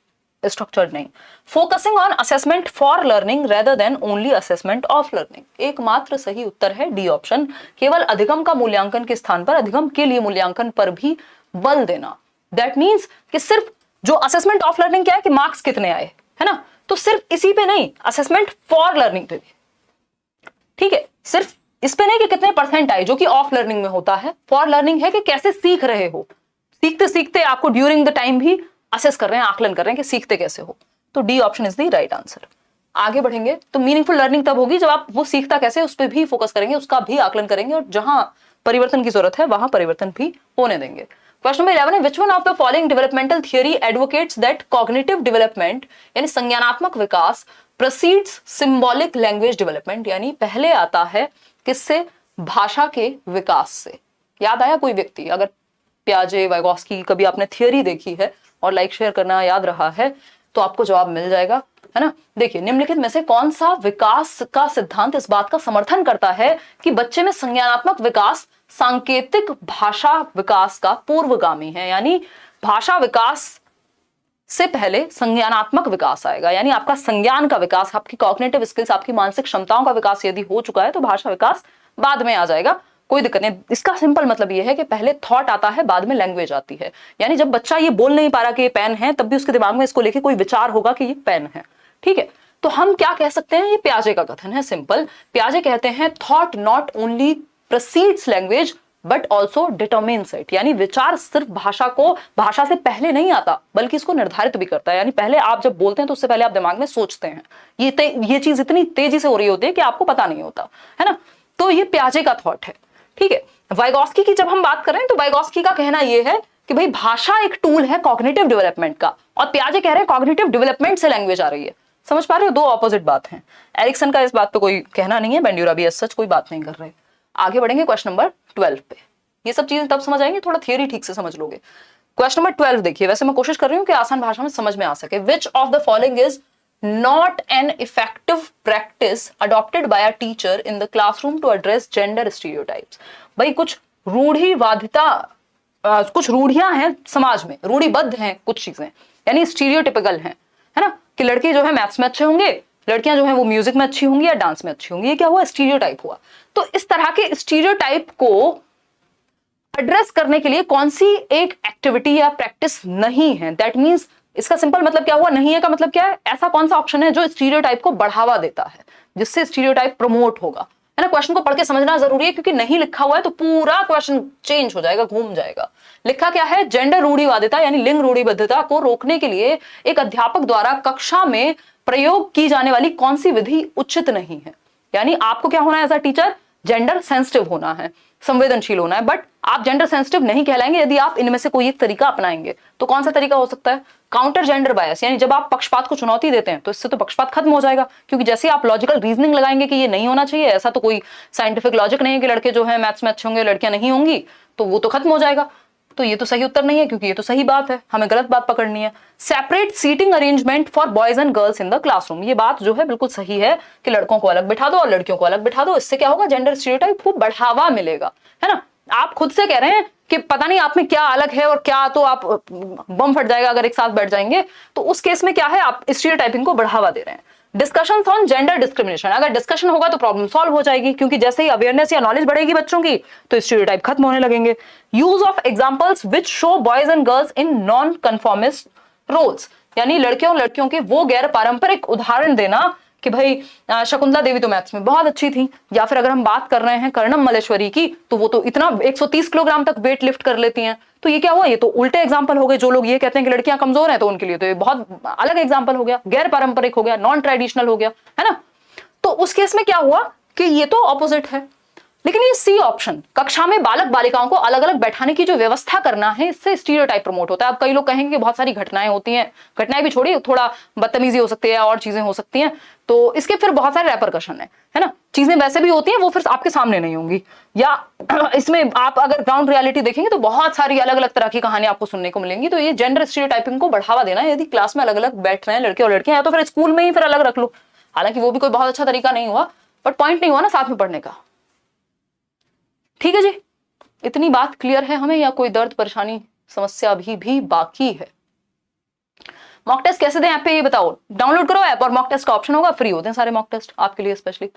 स्ट्रक्चर्ड नहीं। Focusing on assessment for learning rather than only assessment of learning, एकमात्र सही उत्तर है डी ऑप्शन, केवल अधिगम का मूल्यांकन के स्थान पर अधिगम के लिए मूल्यांकन पर भी बल देना। दैट मीन्स कि सिर्फ जो असेसमेंट ऑफ लर्निंग क्या है कि मार्क्स कितने आए, है ना, तो सिर्फ इसी पे नहीं, असेसमेंट फॉर लर्निंग पे भी। ठीक है, सिर्फ इस पे नहीं कि कितने परसेंट आए, जो कि ऑफ लर्निंग में होता है। फॉर लर्निंग है कि कैसे सीख रहे हो, सीखते सीखते आपको ड्यूरिंग द टाइम भी असेस कर रहे हैं, आकलन कर रहे हैं कि सीखते कैसे हो। तो D option is the right answer. आगे बढ़ेंगे तो मीनिंगफुल लर्निंग तब होगी जब आप वो सीखता कैसे उस पर भी फोकस करेंगे, उसका भी आकलन करेंगे, और जहां परिवर्तन की जरूरत है वहां परिवर्तन भी होने देंगे। क्वेश्चन नंबर 11 है, which one of the following developmental theory advocates that cognitive development, यानी संज्ञानात्मक विकास, प्रोसीड्स सिंबॉलिक लैंग्वेज डेवलपमेंट, यानी पहले आता है किससे, भाषा के विकास से। याद आया कोई व्यक्ति, अगर प्याजे, वाइगोस्की कभी आपने थियरी देखी है और लाइक शेयर करना याद रहा है तो आपको जवाब मिल जाएगा, है ना। देखिए, निम्नलिखित में से कौन सा विकास का सिद्धांत इस बात का समर्थन करता है कि बच्चे में संज्ञानात्मक विकास सांकेतिक भाषा विकास का पूर्वगामी है, यानी भाषा विकास से पहले संज्ञानात्मक विकास आएगा, यानी आपका संज्ञान का विकास, आपकी कॉग्निटिव स्किल्स, आपकी मानसिक क्षमताओं का विकास यदि हो चुका है तो भाषा विकास बाद में आ जाएगा, कोई दिक्कत नहीं। इसका सिंपल मतलब ये है कि पहले थॉट आता है, बाद में लैंग्वेज आती है। यानी जब बच्चा ये बोल नहीं पा रहा कि ये पेन है, तब भी उसके दिमाग में इसको लेके कोई विचार होगा कि ये पेन है, ठीक है। तो हम क्या कह सकते हैं, ये पियाजे का कथन है, सिंपल। पियाजे कहते हैं thought not only proceeds language but also determines it, यानी विचार सिर्फ भाषा को, भाषा से पहले नहीं आता बल्कि इसको निर्धारित भी करता है। यानी पहले आप जब बोलते हैं तो उससे पहले आप दिमाग में सोचते हैं। ये चीज इतनी तेजी से हो रही होती है कि आपको पता नहीं होता है ना। तो ये पियाजे का थॉट है, ठीक है। वाइगोस्की की जब हम बात कर रहे हैं तो वाइगोस्की का कहना यह है कि भाई भाषा एक टूल है कॉग्निटिव डेवलपमेंट का, और पियाजे कह रहे हैं कॉग्निटिव डेवलपमेंट से लैंग्वेज आ रही है। समझ पा रहे हो, दो ऑपोजिट बात है। एरिक्सन का इस बात पे कोई कहना नहीं है, बेंड्यूरा भी सच कोई बात नहीं कर रहे। आगे बढ़ेंगे क्वेश्चन नंबर 12 पे। ये सब चीजें तब समझ आएंगे, थोड़ा थियरी ठीक से समझ लोगे। क्वेश्चन नंबर 12 देखिए, वैसे मैं कोशिश कर रही हूँ कि आसान भाषा में समझ में आ सके। Which of the following is not an effective practice adopted by a teacher in the classroom to address gender stereotypes. भाई कुछ रूढ़िवादिता, कुछ रूढ़ियां हैं समाज में, रूढ़िबद्ध हैं कुछ चीजें, यानी स्टीरियोटिपिकल हैं, है ना, कि लड़के जो है मैथ्स में अच्छे होंगे, लड़कियां जो है वो म्यूजिक में अच्छी होंगी या डांस में अच्छी होंगी। ये क्या हुआ, स्टीरियोटाइप हुआ। तो इस तरह के स्टीरियोटाइप को एड्रेस करने के लिए कौन सी एक एक्टिविटी या प्रैक्टिस नहीं है, दैट मींस इसका सिंपल मतलब क्या हुआ, नहीं है का मतलब क्या है, ऐसा कौन सा ऑप्शन है जो स्टीरियोटाइप को बढ़ावा देता है, जिससे स्टीरियोटाइप प्रमोट होगा, है ना। क्वेश्चन को पढ़ के समझना जरूरी है, क्योंकि नहीं लिखा हुआ है तो पूरा क्वेश्चन चेंज हो जाएगा, घूम जाएगा। लिखा क्या है, जेंडर रूढ़िवादिता यानी लिंग रूढ़िबद्धता को रोकने के लिए एक अध्यापक द्वारा कक्षा में प्रयोग की जाने वाली कौन सी विधि उचित नहीं है। यानी आपको क्या होना है as a teacher, gender sensitive होना है, संवेदनशील होना है, बट आप जेंडर सेंसिटिव नहीं कहलाएंगे यदि आप इनमें से कोई एक तरीका अपनाएंगे। तो कौन सा तरीका हो सकता है, काउंटर जेंडर बायस, यानी जब आप पक्षपात को चुनौती देते हैं तो इससे तो पक्षपात खत्म हो जाएगा, क्योंकि जैसे आप लॉजिकल रीजनिंग लगाएंगे कि ये नहीं होना चाहिए, ऐसा तो कोई साइंटिफिक लॉजिक नहीं है कि लड़के जो है मैथ्स में अच्छे होंगे लड़कियां नहीं होंगी, तो वो तो खत्म हो जाएगा। तो ये तो सही उत्तर नहीं है, क्योंकि ये तो सही बात है, हमें गलत बात पकड़नी है। Separate seating arrangement for boys and girls in the classroom, ये बात जो है बिल्कुल सही है कि लड़कों को अलग बिठा दो और लड़कियों को अलग बिठा दो। इससे क्या होगा, जेंडर स्टीरियोटाइप को बढ़ावा मिलेगा, है ना। आप खुद से कह रहे हैं कि पता नहीं आप में क्या अलग है और क्या, तो आप बम फट जाएगा अगर एक साथ बैठ जाएंगे। तो उस केस में क्या है, आप स्टीरियोटाइपिंग को बढ़ावा दे रहे हैं। डिस्कशन ऑन जेंडर डिस्क्रिमिनेशन, अगर डिस्कशन होगा तो प्रॉब्लम सॉल्व हो जाएगी, क्योंकि जैसे ही अवेयरनेस या नॉलेज बढ़ेगी बच्चों की तो स्टीरियोटाइप खत्म होने लगेंगे। Use of examples which show boys and girls in non conformist roles, यानी लड़कियों और लड़कियों के वो गैर पारंपरिक उदाहरण देना कि भाई शकुंतला देवी तो मैथ्स में बहुत अच्छी थी, या फिर अगर हम बात कर रहे हैं कर्णम मल्लेश्वरी की तो वो तो इतना 130 किलोग्राम तक वेट लिफ्ट कर लेती हैं। तो ये क्या हुआ, ये तो उल्टे एग्जाम्पल हो गए। जो लोग ये कहते हैं कि लड़कियां कमजोर हैं तो उनके लिए तो ये बहुत अलग एग्जाम्पल हो गया, गैर पारंपरिक हो गया, नॉन ट्रेडिशनल हो गया, है ना। तो उस केस में क्या हुआ कि ये तो ऑपोजिट है। लेकिन ये सी ऑप्शन, कक्षा में बालक बालिकाओं को अलग अलग बैठाने की जो व्यवस्था करना है, इससे स्टीरियोटाइप प्रमोट होता है। अब कई लोग कहेंगे कि बहुत सारी घटनाएं होती हैं, घटनाएं भी छोड़िए, थोड़ा बदतमीजी हो सकती है और चीजें हो सकती हैं, तो इसके फिर बहुत सारे रेपरकशन है ना। चीजें वैसे भी होती हैं, वो फिर आपके सामने नहीं होंगी, या इसमें आप अगर ग्राउंड रियलिटी देखेंगे तो बहुत सारी अलग अलग तरह की कहानियां आपको सुनने को मिलेंगी। तो ये जेंडर स्टीरियोटाइपिंग को बढ़ावा देना है। यदि क्लास में अलग अलग बैठ रहे हैं लड़के और लड़कियां, तो फिर स्कूल में ही फिर अलग रख लो। हालांकि वो भी कोई बहुत अच्छा तरीका नहीं हुआ, बट पॉइंट नहीं हुआ ना साथ में पढ़ने का। ठीक है जी, इतनी बात क्लियर है हमें, या कोई दर्द परेशानी समस्या भी बाकी है। मॉक टेस्ट कैसे दें ऐप पे ये बताओ। डाउनलोड करो ऐप और मॉक टेस्ट का ऑप्शन होगा, फ्री होते हैं सारे मॉक टेस्ट आपके लिए स्पेशली।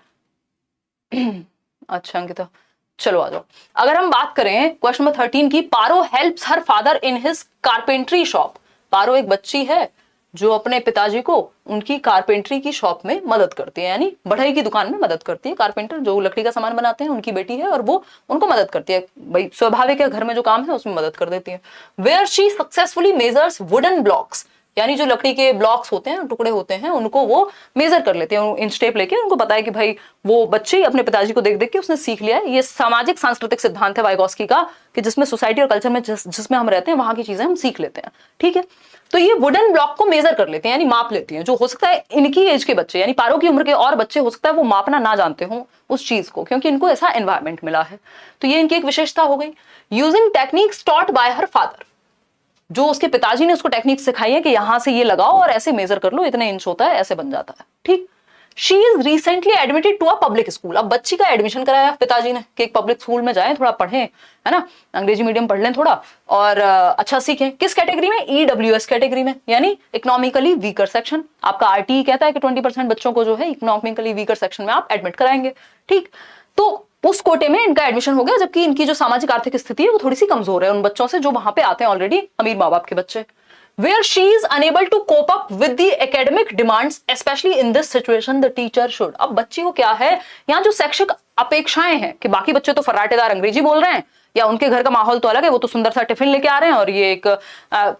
अच्छा अंकिता, चलो आ जाओ। अगर हम बात करें क्वेश्चन नंबर 13 की, Paro helps her father in his carpentry shop. Paro एक बच्ची है जो अपने पिताजी को उनकी कारपेंट्री की शॉप में मदद करती है, यानी बढ़ई की दुकान में मदद करती है। कारपेंटर जो लकड़ी का सामान बनाते हैं उनकी बेटी है और वो उनको मदद करती है। भाई स्वाभाविक है, घर में जो काम है उसमें मदद कर देती है। Where she successfully measures wooden blocks, यानी जो लकड़ी के ब्लॉक्स होते हैं, टुकड़े होते हैं, उनको वो मेजर कर लेते हैं इंच टेप लेके। उनको पता है कि भाई वो बच्चे अपने पिताजी को देख देख के उसने सीख लिया है। ये सामाजिक सांस्कृतिक सिद्धांत है वाइगोस्की का, कि जिसमें सोसाइटी और कल्चर में जिसमें हम रहते हैं वहां की चीजें हम सीख लेते हैं। ठीक है, तो ये वुडन ब्लॉक को मेजर कर लेते हैं, यानी माप लेती हैं। जो हो सकता है इनकी एज के बच्चे, यानी पारो की उम्र के और बच्चे हो सकता है वो मापना ना जानते हो उस चीज को, क्योंकि इनको ऐसा एनवायरमेंट मिला है। तो ये इनकी एक विशेषता हो गई। Using techniques taught by her father, जो उसके पिताजी ने उसको टेक्निक सिखाई है कि यहां से ये लगाओ और ऐसे मेजर कर लो, इतने इंच होता है, ऐसे बन जाता है। ठीक, she is recently admitted to a public school. अब बच्ची का एडमिशन कराया पिताजी ने कि एक पब्लिक स्कूल में जाएं, थोड़ा पढ़ें, है ना, अंग्रेजी मीडियम पढ़ लें थोड़ा और अच्छा सीखें। किस कैटेगरी में? EWS कैटेगरी में, यानी इकोनॉमिकली वीकर सेक्शन। आपका RTE कहता है कि 20% बच्चों को जो है इकोनॉमिकली वीकर सेक्शन में आप एडमिट कराएंगे। ठीक, तो उस कोटे में इनका एडमिशन हो गया, जबकि इनकी जो सामाजिक आर्थिक स्थिति है वो थोड़ी सी कमजोर है उन बच्चों से जो वहां पे आते हैं ऑलरेडी अमीर माँ बाप के बच्चे। Where she is unable to cope up with the academic demands, especially in this situation, the teacher should। अब बच्ची को क्या है, यहाँ जो शैक्षिक अपेक्षाएं हैं कि बाकी बच्चे तो फर्राटेदार अंग्रेजी बोल रहे हैं या उनके घर का माहौल तो अलग है, वो तो सुंदर सा टिफिन लेके आ रहे हैं और ये एक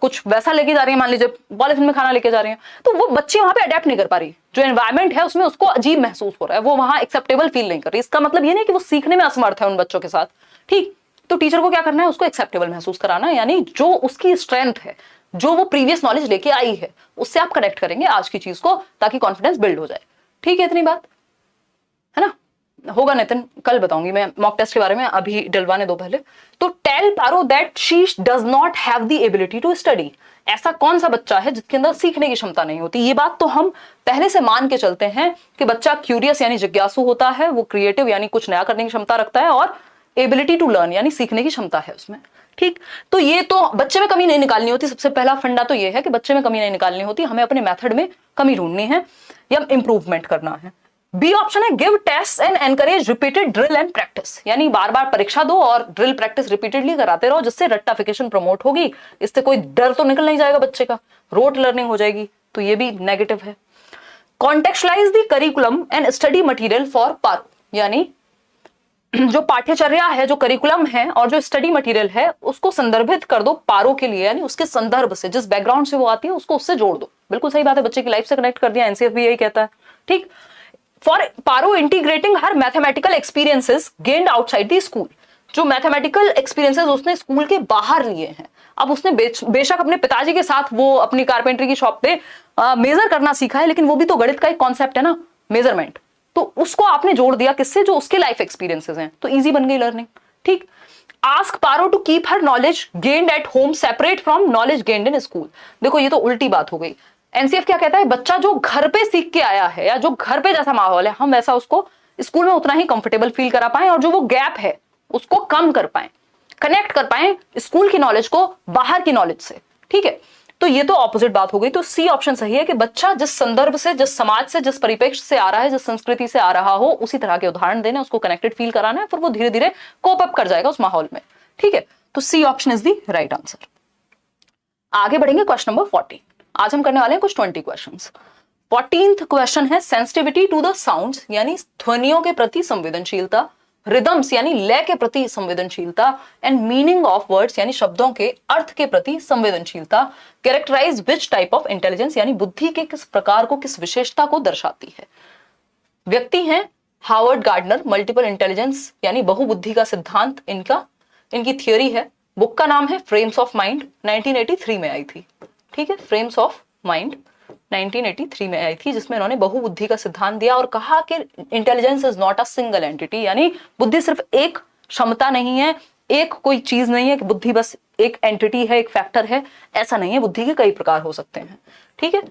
कुछ वैसा लेके जा रही है, मान लीजिए पॉलिथिन में खाना लेके जा रही है, तो वो बच्ची वहां पे अडेप्ट नहीं कर पा रही। जो एनवायरमेंट है उसमें उसको अजीब महसूस हो रहा है, वो वहां एक्सेप्टेबल फील नहीं कर रही। इसका मतलब ये नहीं कि वो सीखने में असमर्थ है उन बच्चों के साथ। ठीक, तो टीचर को क्या करना है, उसको एक्सेप्टेबल महसूस कराना है, यानी जो उसकी स्ट्रेंथ है, जो वो प्रीवियस नॉलेज लेके आई है, उससे आप कनेक्ट करेंगे आज की चीज को, ताकि कॉन्फिडेंस बिल्ड हो जाए। ठीक है, इतनी बात है ना। होगा नितिन, कल बताऊंगी मैं मॉक टेस्ट के बारे में, अभी डलवाने दो पहले। तो tell Paro that she does not have the ability to study. ऐसा कौन सा बच्चा है जिसके अंदर सीखने की क्षमता नहीं होती? ये बात तो हम पहले से मान के चलते हैं कि बच्चा क्यूरियस यानी जिज्ञासु होता है, वो क्रिएटिव यानी कुछ नया करने की क्षमता रखता है, और एबिलिटी टू लर्न यानी सीखने की क्षमता है उसमें। ठीक, तो ये तो बच्चे में कमी नहीं निकालनी होती। सबसे पहला फंडा तो ये है कि बच्चे में कमी नहीं निकालनी होती, हमें अपने मेथड में कमी ढूंढनी है या इंप्रूवमेंट करना है। बी ऑप्शन है give test and encourage repeated drill and practice, यानी बार बार परीक्षा दो और ड्रिल प्रैक्टिस रिपीटेडली कराते रहो, जिससे रट्टाफिकेशन प्रमोट होगी। इससे कोई डर तो निकल नहीं जाएगा बच्चे का, रोट लर्निंग हो जाएगी, तो ये भी नेगेटिव है। Contextualise the curriculum and study material for Paro, यानी जो पाठ्यचर्या है, जो करिकुलम है और जो स्टडी मटेरियल है, उसको संदर्भित कर दो पारो के लिए, यानी उसके संदर्भ से, जिस बैकग्राउंड से वो आती है उसको उससे जोड़ दो। बिल्कुल सही बात है, बच्चे की लाइफ से कनेक्ट कर दिया, एनसीएफ भी यही कहता है। ठीक, for Paro integrating her mathematical experiences gained outside the school, जो मैथमेटिकल एक्सपीरियंसेस उसने स्कूल के बाहर लिए हैं। अब उसने बेशक अपने पिताजी के साथ वो अपनी कारपेंटरी की शॉप पे मेजर करना सीखा है, लेकिन वो भी तो गणित का एक कॉन्सेप्ट है ना, मेजरमेंट, तो उसको आपने जोड़ दिया किससे, जो उसके लाइफ एक्सपीरियंसेस हैं, तो इजी बन गई लर्निंग। ठीक, ask Paro to keep her knowledge gained at home separate from knowledge gained in school. देखो ये तो उल्टी बात हो गई। एनसीएफ क्या कहता है, बच्चा जो घर पे सीख के आया है या जो घर पे जैसा माहौल है, हम वैसा उसको स्कूल में उतना ही कंफर्टेबल फील करा पाए और जो वो गैप है उसको कम कर पाए, कनेक्ट कर पाए स्कूल की नॉलेज को बाहर की नॉलेज से। ठीक है, तो ये तो ऑपोजिट बात हो गई। तो सी ऑप्शन सही है कि बच्चा जिस संदर्भ से, जिस समाज से, जिस परिप्रेक्ष्य से आ रहा है, जिस संस्कृति से आ रहा हो, उसी तरह के उदाहरण देने, उसको कनेक्टेड फील कराना है, फिर वो धीरे धीरे कोप अप कर जाएगा उस माहौल में। ठीक है, तो C option is the right answer. आगे बढ़ेंगे क्वेश्चन नंबर 14। आज हम करने वाले हैं कुछ 20 क्वेश्चंस। 14th क्वेश्चन है सेंसिटिविटी टू द साउंड्स, यानी ध्वनियों के प्रति संवेदनशीलता, रिदम्स यानी लय के प्रति संवेदनशीलता, एंड मीनिंग ऑफ वर्ड्स यानी शब्दों के अर्थ के प्रति संवेदनशीलता, characterise which type of intelligence यानी बुद्धि के किस प्रकार को, किस विशेषता को दर्शाती है। व्यक्ति हैं हावर्ड गार्डनर, मल्टीपल इंटेलिजेंस यानी बहुबुद्धि का सिद्धांत इनकी थियोरी है। बुक का नाम है फ्रेम्स ऑफ माइंड, 1983 में आई थी। ठीक है, फ्रेम्स ऑफ माइंड 1983 में आई थी, जिसमें इन्होंने बहुबुद्धि का सिद्धांत दिया और कहा कि intelligence is not a single entity, यानी बुद्धि सिर्फ एक क्षमता नहीं है, एक कोई चीज नहीं है कि बुद्धि बस एक एंटिटी है, एक फैक्टर है, ऐसा नहीं है। बुद्धि के कई प्रकार हो सकते हैं। ठीक है,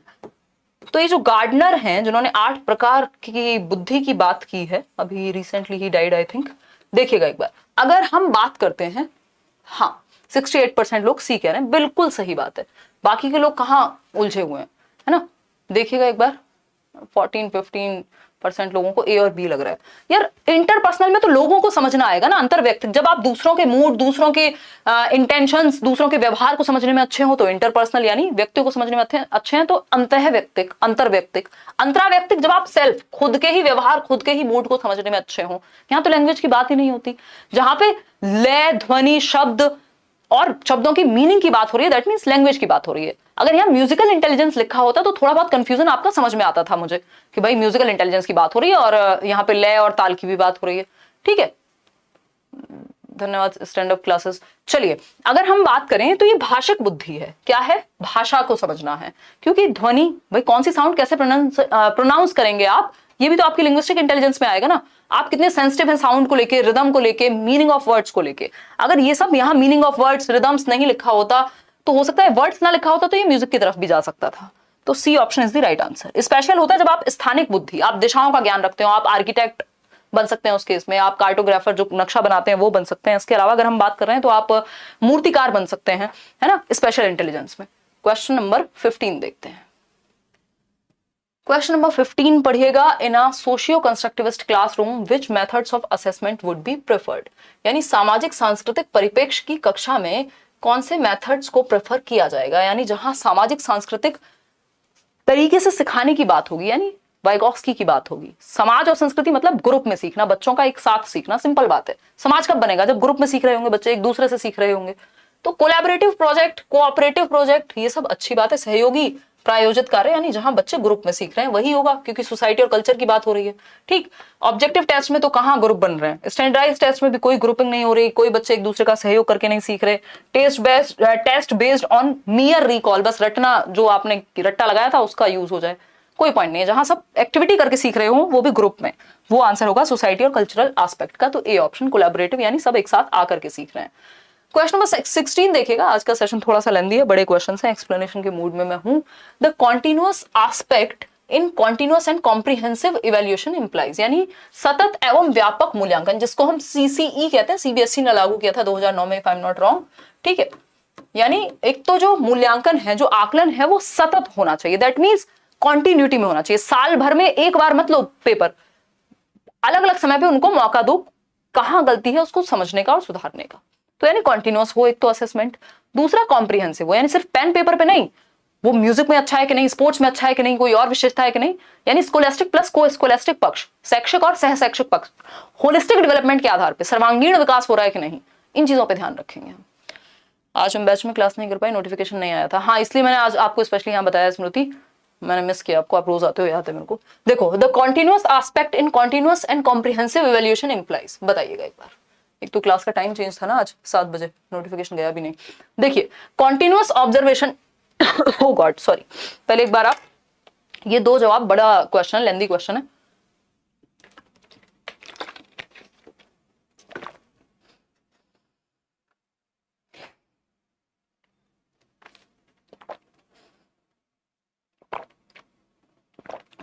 तो ये जो गार्डनर हैं जिन्होंने 8 प्रकार की बुद्धि की बात की है, अभी recently he died I think. देखिएगा एक बार, अगर हम बात करते हैं, हाँ 68% लोग सी कह रहे हैं, बिल्कुल सही बात है। बाकी के लोग कहाँ उलझे हुए हैं, है ना। देखिएगा एक बार, 14-15% लोगों को ए और बी लग रहा है। यार इंटरपर्सनल में तो लोगों को समझना आएगा ना, अंतर्व्यक्तिक। जब आप दूसरों के मूड, दूसरों के इंटेंशंस, दूसरों के व्यवहार को समझने में अच्छे हो तो इंटरपर्सनल यानी व्यक्तियों को समझने में अच्छे हैं तो अंतःव्यक्तिक, अंतर्व्यक्तिक। अंतराव्यक्तिक जब आप सेल्फ, खुद के ही व्यवहार, खुद के ही मूड को समझने में अच्छे हो। यहाँ तो लैंग्वेज की बात ही नहीं होती। जहां पे लय, ध्वनि, शब्द और शब्दों की मीनिंग की बात हो रही है, दैट मींस लैंग्वेज की बात हो रही है। अगर यहाँ म्यूजिकल इंटेलिजेंस लिखा होता तो थोड़ा बहुत कंफ्यूजन आपका समझ में आता था मुझे कि भाई म्यूजिकल इंटेलिजेंस की बात हो रही है और यहाँ पे लय और ताल की भी बात हो रही है। ठीक है, धन्यवाद स्टैंड अप क्लासेस। चलिए अगर हम बात करें तो ये भाषिक बुद्धि है। क्या है? भाषा को समझना है, क्योंकि ध्वनि, भाई कौन सी साउंड कैसे प्रोनाउंस करेंगे आप, ये भी तो आपकी लिंग्विस्टिक इंटेलिजेंस में आएगा ना। आप कितने सेंसिटिव हैं साउंड को लेके, रिदम को लेके, मीनिंग ऑफ वर्ड्स को लेके। अगर ये सब यहाँ मीनिंग ऑफ वर्ड्स, रिदम्स नहीं लिखा होता तो हो सकता है वर्ड्स ना लिखा होता तो ये म्यूजिक की तरफ भी जा सकता था। तो C option is the right answer. Special होता है जब आप स्थानिक बुद्धि, आप दिशाओं का ज्ञान रखते हो, आप आर्किटेक्ट बन सकते हैं उस केस में, आप कार्टोग्राफर जो नक्शा बनाते हैं वो बन सकते हैं। इसके अलावा अगर हम बात कर रहे हैं तो आप मूर्तिकार बन सकते हैं, है ना, स्पेशल इंटेलिजेंस में। क्वेश्चन नंबर 15 देखते हैं। क्वेश्चन नंबर 15 पढ़िएगा, in a socio constructivist classroom which methods of assessment would be preferred, यानी सामाजिक सांस्कृतिक परिप्रेक्ष्य की कक्षा में कौन से मेथड्स को प्रेफर किया जाएगा, यानी जहां सामाजिक सांस्कृतिक तरीके से सिखाने की बात होगी, यानी वाइगॉस्की की बात होगी। समाज और संस्कृति मतलब ग्रुप में सीखना, बच्चों का एक साथ सीखना, सिंपल बात है। समाज कब बनेगा, जब ग्रुप में सीख रहे होंगे बच्चे, एक दूसरे से सीख रहे होंगे। तो कोलैबोरेटिव प्रोजेक्ट, कोऑपरेटिव प्रोजेक्ट, ये सब अच्छी बात है। सहयोगी प्रायोजित कार्य, यानी जहां बच्चे ग्रुप में सीख रहे हैं वही होगा, क्योंकि सोसाइटी और कल्चर की बात हो रही है। ठीक, ऑब्जेक्टिव टेस्ट में तो कहां ग्रुप बन रहे हैं, स्टैंडर्डाइज्ड टेस्ट में भी कोई ग्रुपिंग नहीं हो रही, कोई बच्चे एक दूसरे का सहयोग करके नहीं सीख रहे। Test based on mere recall, बस रटना, जो आपने रट्टा लगाया था उसका यूज हो जाए, कोई पॉइंट नहीं है। जहां सब एक्टिविटी करके सीख रहे हो वो भी ग्रुप में, वो आंसर होगा सोसाइटी और कल्चरल एस्पेक्ट का। तो ए ऑप्शन कोलैबोरेटिव, यानी सब एक साथ आकर के सीख रहे हैं। क्वेश्चन नंबर 16 देखिएगा, आज का सेशन थोड़ा सा लेंदी है, बड़े क्वेश्चन हैं, एक्सप्लेनेशन के मूड में मैं हूं। The continuous aspect in continuous and comprehensive evaluation implies, यानी सतत एवं व्यापक मूल्यांकन, जिसको हम सीसीई कहते हैं, सीबीएसई ने लागू किया था 2009 में, if I am not wrong. ठीक है, यानी एक तो जो मूल्यांकन है, जो आकलन है, वो सतत होना चाहिए, दैट मीन्स कॉन्टिन्यूटी में होना चाहिए। साल भर में एक बार मत लो पेपर, अलग अलग समय पे उनको मौका दो, कहां गलती है उसको समझने का और सुधारने का। तो यानी कॉन्टिन्यूअस हो एक तो असेसमेंट। दूसरा कॉम्प्रिहेंसिव हो, यानी सिर्फ पेन पेपर पे नहीं, वो म्यूजिक में अच्छा है कि नहीं, स्पोर्ट्स में अच्छा है कि नहीं, कोई और विशेषता है कि नहीं, यानी स्कोलेस्टिक प्लस को स्कोलेस्टिक पक्ष, शैक्षिक और सह शैक्षिक पक्ष, होलिस्टिक डेवलपमेंट के आधार पर सर्वांगीण विकास हो रहा है कि नहीं, इन चीजों पर ध्यान रखेंगे हम। आज हम बैच में क्लास नहीं कर पाए, नोटिफिकेशन नहीं आया था, हाँ, इसलिए मैंने आज आपको स्पेशली यहाँ बताया। स्मृति, मैंने मिस किया आपको, आप रोज आते हो, याद है मेरे को। देखो, the continuous aspect in continuous and comprehensive evaluation implies, बताइएगा एक बार। एक तो क्लास का टाइम चेंज था ना आज, 7 बजे, नोटिफिकेशन गया भी नहीं। देखिए, कॉन्टिन्यूअस ऑब्जर्वेशन ओ गॉड सॉरी, पहले एक बार आप ये दो जवाब, बड़ा क्वेश्चन है, लेंदी क्वेश्चन है।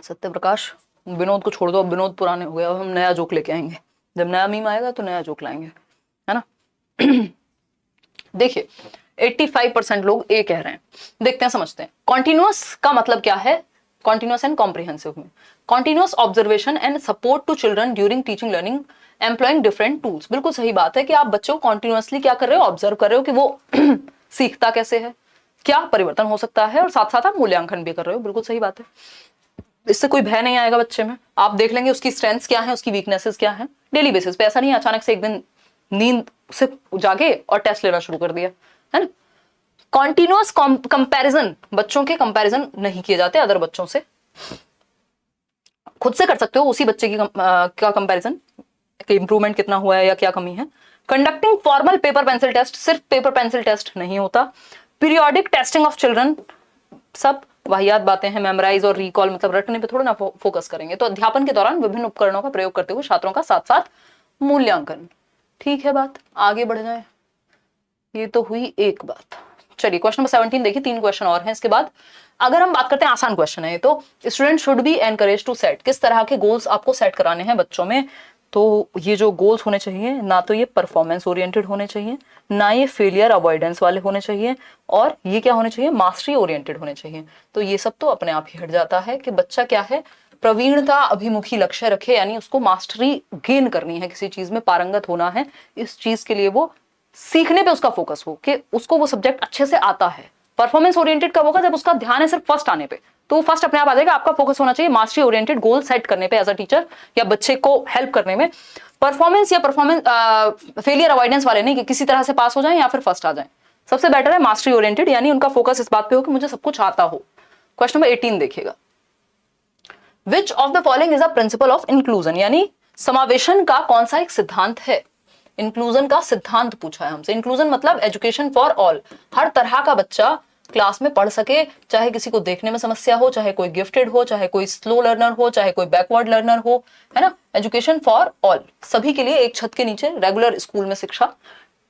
सत्य प्रकाश, विनोद को छोड़ दो, अब विनोद पुराने हो गए, अब हम नया जोक लेके आएंगे, जब नया मीम आएगा तो नया जोक लाएंगे, है ना। देखिए, 85% लोग ए कह रहे हैं, देखते हैं समझते हैं। कॉन्टिन्यूअस का मतलब क्या है, कॉन्टिन्यूअस एंड कॉम्प्रिहेंसिव में, continuous observation and support to children during teaching learning employing different tools. बिल्कुल सही बात है कि आप बच्चों को कॉन्टिन्यूअसली क्या कर रहे हो, ऑब्जर्व कर रहे हो कि वो सीखता कैसे है, क्या परिवर्तन हो सकता है, और साथ साथ आप मूल्यांकन भी कर रहे हो, बिल्कुल सही बात है। इससे कोई भय नहीं आएगा बच्चे में, आप देख लेंगे उसकी स्ट्रेंथ्स क्या है, उसकी वीकनेसेस क्या है, डेली बेसिस पे। ऐसा नहीं अचानक से एक दिन नींद से जागे और टेस्ट लेना शुरू कर दिया, है ना। कॉन्टिन्यूअस कंपैरिजन, बच्चों के कंपैरिजन नहीं किए जाते अदर बच्चों से, खुद से कर सकते हो उसी बच्चे की का कंपैरिजन कि इंप्रूवमेंट कितना हुआ है या क्या कमी है। Conducting formal paper pencil test, सिर्फ पेपर पेंसिल टेस्ट नहीं होता। पीरियोडिक टेस्टिंग ऑफ चिल्ड्रन, सब वाहियात बातें हैं, मेमोराइज और रिकॉल, मतलब रटने पे थोड़ा ना फोकस करेंगे। तो अध्यापन के दौरान विभिन्न उपकरणों का प्रयोग करते हुए छात्रों का साथ साथ मूल्यांकन। ठीक है, बात आगे बढ़ जाए, ये तो हुई एक बात। चलिए क्वेश्चन नंबर 17 देखिए, 3 क्वेश्चन और हैं इसके बाद। अगर हम बात करते हैं, आसान क्वेश्चन है ये तो, student should be encourage to set, किस तरह के गोल्स आपको सेट कराने हैं बच्चों में। तो ये जो गोल्स होने चाहिए, ना तो ये परफॉर्मेंस ओरिएंटेड होने चाहिए, ना ये फेलियर अवॉइडेंस वाले होने चाहिए, और ये क्या होने चाहिए, मास्टरी ओरिएंटेड होने चाहिए। तो ये सब तो अपने आप ही हट जाता है कि बच्चा क्या है, प्रवीणता अभिमुखी लक्ष्य रखे, यानी उसको मास्टरी गेन करनी है, किसी चीज में पारंगत होना है, इस चीज के लिए वो सीखने पे उसका फोकस हो कि उसको वो सब्जेक्ट अच्छे से आता है। परफॉर्मेंस ओरिएंटेड कब होगा, जब उसका ध्यान है सिर्फ फर्स्ट आने पे, तो फर्स्ट अपने आप आ जाएगा। आपका फोकस होना चाहिए मास्टरी ओरिएंटेड गोल सेट करने पे एज अ टीचर, या बच्चे को हेल्प करने में। परफॉर्मेंस या फेलियर अवॉइडेंस वाले नहीं कि किसी तरह से पास हो जाए या फिर फर्स्ट आ जाए। सबसे बेटर है मास्टरी ओरिएंटेड, यानी उनका फोकस इस बात पे हो कि मुझे सब कुछ आता हो। क्वेश्चन नंबर 18 देखिएगा, विच of the following is a principle of inclusion, यानी समावेशन का कौन सा एक सिद्धांत है। इंक्लूजन का सिद्धांत पूछा है हमसे। इंक्लूजन मतलब एजुकेशन फॉर ऑल, हर तरह का बच्चा क्लास में पढ़ सके, चाहे किसी को देखने में समस्या हो, चाहे कोई गिफ्टेड हो, चाहे कोई स्लो लर्नर हो, चाहे कोई बैकवर्ड लर्नर हो, है ना। एजुकेशन फॉर ऑल, सभी के लिए एक छत के नीचे रेगुलर स्कूल में शिक्षा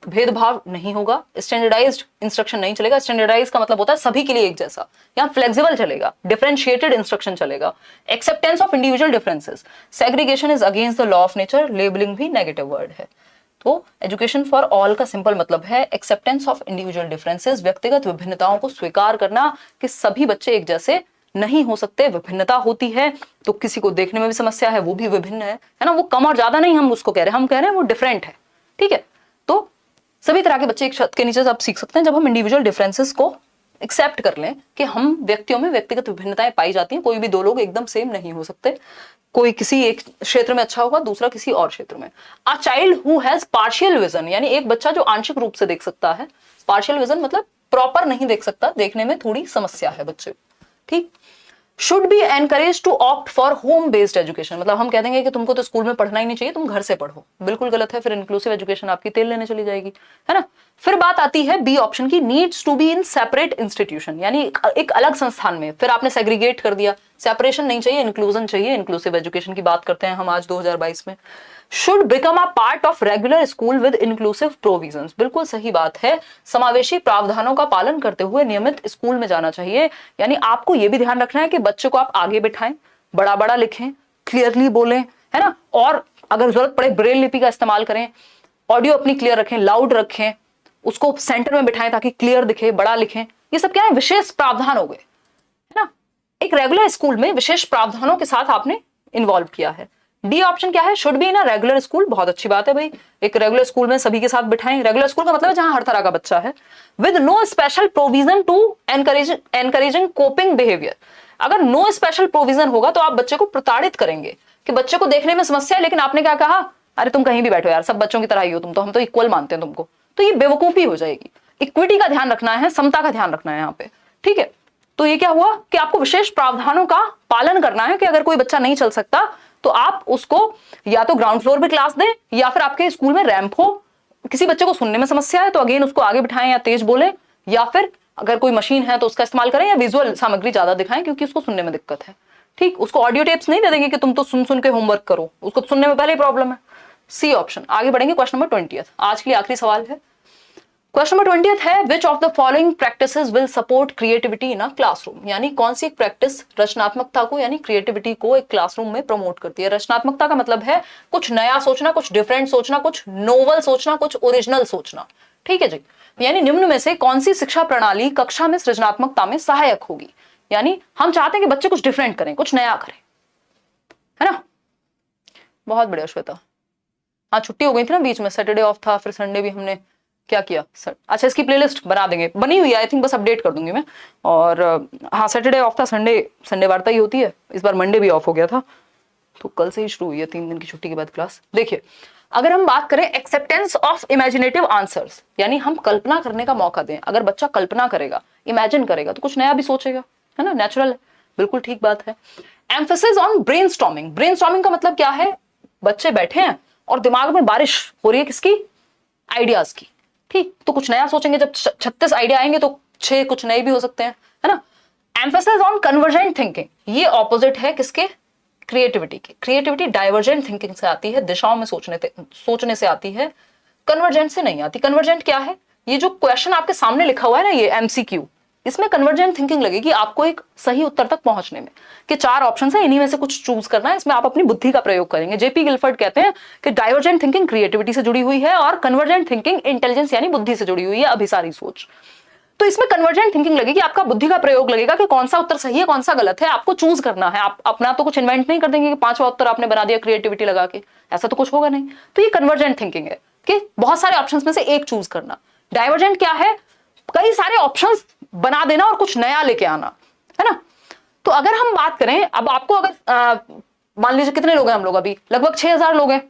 भेदभाव नहीं होगा, स्टैंडर्डाइज्ड इंस्ट्रक्शन नहीं चलेगा। स्टैंडर्डाइज का मतलब होता है सभी के लिए एक जैसा। यहाँ फ्लेक्सिबल चलेगा, डिफरेंशिएटेड इंस्ट्रक्शन चलेगा, acceptance of individual differences, segregation is against the law of nature, labelling भी नेगेटिव वर्ड है। तो एजुकेशन फॉर ऑल का सिंपल मतलब है एक्सेप्टेंस ऑफ इंडिविजुअल डिफरेंसेस, व्यक्तिगत विभिन्नताओं को स्वीकार करना कि सभी बच्चे एक जैसे नहीं हो सकते, विभिन्नता होती है। तो किसी को देखने में भी समस्या है, वो भी विभिन्न है ना, वो कम और ज्यादा नहीं हम उसको कह रहे हैं, हम कह रहे हैं वो डिफरेंट है, ठीक है। तो सभी तरह के बच्चे एक छत के नीचे आप सीख सकते हैं जब हम इंडिविजुअल डिफरेंसेस को एक्सेप्ट कर लें कि हम व्यक्तियों में व्यक्तिगत विभिन्नताएं पाई जाती हैं, कोई भी दो लोग एकदम सेम नहीं हो सकते, कोई किसी एक क्षेत्र में अच्छा होगा, दूसरा किसी और क्षेत्र में। A child who has partial vision, यानी एक बच्चा जो आंशिक रूप से देख सकता है, पार्शियल विजन मतलब प्रॉपर नहीं देख सकता, देखने में थोड़ी समस्या है बच्चे, ठीक। Should be encourage to opt for home based education, मतलब हम कह देंगे कि तुमको तो स्कूल में पढ़ना ही नहीं चाहिए, तुम घर से पढ़ो, बिल्कुल गलत है, फिर इंक्लूसिव एजुकेशन आपकी तेल लेने चली जाएगी, है ना। फिर बात आती है बी ऑप्शन की, needs to be in separate institution, यानी एक अलग संस्थान में, फिर आपने सेग्रीगेट कर दिया, सेपरेशन नहीं चाहिए, इंक्लूजन चाहिए, इंक्लूसिव एजुकेशन की बात करते हैं हम आज 2022 में। Should become a part of regular school with inclusive provisions, बिल्कुल सही बात है, समावेशी प्रावधानों का पालन करते हुए नियमित स्कूल में जाना चाहिए। यानी आपको यह भी ध्यान रखना है कि बच्चे को आप आगे बिठाएं, बड़ा बड़ा लिखें, क्लियरली बोलें, है ना, और अगर जरूरत पड़े ब्रेल लिपि का इस्तेमाल करें, ऑडियो अपनी क्लियर रखें, लाउड रखें, उसको सेंटर में बिठाएं ताकि क्लियर दिखे, बड़ा लिखें। ये सब क्या है, विशेष प्रावधान हो गए, है ना। एक रेगुलर स्कूल में विशेष प्रावधानों के साथ आपने इन्वॉल्व किया है। डी ऑप्शन क्या है, should be in a regular school, बहुत अच्छी बात है भाई, एक रेगुलर स्कूल में सभी के साथ बिठाएं। रेगुलर स्कूल का मतलब है जहां हर तरह का बच्चा है, with no special provision to encouraging coping behaviour. अगर नो स्पेशल प्रोविजन होगा तो आप बच्चे को प्रताड़ित करेंगे कि बच्चे को देखने में समस्या है, लेकिन आपने क्या कहा, अरे तुम कहीं भी बैठो यार, सब बच्चों की तरह ही हो तुम तो, हम तो इक्वल मानते हैं तुमको, तो ये बेवकूफी हो जाएगी। इक्विटी का ध्यान रखना है, समता का ध्यान रखना है यहाँ पे, ठीक है। तो ये क्या हुआ कि आपको विशेष प्रावधानों का पालन करना है कि अगर कोई बच्चा नहीं चल सकता तो आप उसको या तो ग्राउंड फ्लोर पे क्लास दें, या फिर आपके स्कूल में रैंप हो, किसी बच्चे को सुनने में समस्या है तो अगेन उसको आगे बिठाएं या तेज बोले, या फिर अगर कोई मशीन है तो उसका इस्तेमाल करें, या विजुअल सामग्री ज्यादा दिखाएं क्योंकि उसको सुनने में दिक्कत है, ठीक। उसको ऑडियो टेप्स नहीं दे देंगे कि तुम तो सुन सुन के होमवर्क करो, उसको सुनने में पहले ही प्रॉब्लम है। C option. आगे बढ़ेंगे, क्वेश्चन नंबर 20, आज के लिए आखिरी सवाल है। क्वेश्चन नंबर 20 है, which of the following practices will support creativity in a classroom, यानी कौन सी एक प्रैक्टिस रचनात्मकता को यानी क्रिएटिविटी को एक क्लासरूम में प्रमोट करती है। रचनात्मकता का मतलब है कुछ नया सोचना, कुछ डिफरेंट सोचना, कुछ नोवल सोचना, कुछ ओरिजिनल सोचना, ठीक है जी। यानी निम्न में से कौन सी शिक्षा प्रणाली कक्षा में सृजनात्मकता में सहायक होगी, यानी हम चाहते हैं कि बच्चे कुछ डिफरेंट करें, कुछ नया करें, है ना। बहुत बढ़िया श्वेता। हाँ, छुट्टी हो गई थी ना बीच में, सैटरडे ऑफ था, फिर संडे भी हमने क्या किया सर। अच्छा, इसकी प्लेलिस्ट बना देंगे, बनी हुई है आई थिंक, बस अपडेट कर दूंगी मैं। और हाँ, सैटरडे ऑफ था, संडे वार्ता ही होती है, इस बार मंडे भी ऑफ हो गया था, तो कल से ही शुरू हुई है 3 दिन की छुट्टी के बाद क्लास। देखिए, अगर हम बात करें एक्सेप्टेंस ऑफ इमेजिनेटिव आंसर्स, यानी हम कल्पना करने का मौका दें। अगर बच्चा कल्पना करेगा, इमेजिन करेगा, तो कुछ नया भी सोचेगा, है ना, नेचुरल है, बिल्कुल ठीक बात है। एम्फेसिस ऑन ब्रेनस्टॉर्मिंग, ब्रेनस्टॉर्मिंग का मतलब क्या है, बच्चे बैठे हैं और दिमाग में बारिश हो रही है, किसकी, आइडियाज की, ठीक। तो कुछ नया सोचेंगे, जब 36 आइडिया आएंगे तो 6 कुछ नए भी हो सकते हैं, है ना। एम्फेसिस ऑन कन्वर्जेंट थिंकिंग, ये ऑपोजिट है किसके, क्रिएटिविटी की। क्रिएटिविटी डाइवर्जेंट थिंकिंग से आती है, दिशाओं में सोचने से आती है, कन्वर्जेंट से नहीं आती। कन्वर्जेंट क्या है, ये जो क्वेश्चन आपके सामने लिखा हुआ है ना, ये एमसीक्यू, इसमें कन्वर्जेंट थिंकिंग लगेगी आपको एक सही उत्तर तक पहुंचने में, कि 4 ऑप्शन है, इन्हीं में से कुछ चूज करना है, इसमें आप अपनी बुद्धि का प्रयोग करेंगे। जेपी गिलफर्ड कहते हैं कि डाइवर्जेंट थिंकिंग क्रिएटिविटी से जुड़ी हुई है और कन्वर्जेंट थिंकिंग इंटेलिजेंस यानी बुद्धि से जुड़ी हुई है, अभिसारी सोच। तो इसमें कन्वर्जेंट थिंकिंग लगेगी, आपका बुद्धि का प्रयोग लगेगा कि कौन सा उत्तर सही है, कौन सा गलत है, आपको चूज करना है। आप अपना तो कुछ इन्वेंट नहीं कर देंगे कि 5वां उत्तर आपने बना दिया क्रिएटिविटी लगा के, ऐसा तो कुछ होगा नहीं। तो ये कन्वर्जेंट थिंकिंग है कि बहुत सारे ऑप्शंस में से एक चूज करना। डाइवर्जेंट क्या है, कई सारे ऑप्शंस बना देना और कुछ नया लेके आना, है ना। तो अगर हम बात करें, अब आपको अगर मान लीजिए कितने लोग हैं हम लोग, अभी लगभग 6000 लोग हैं,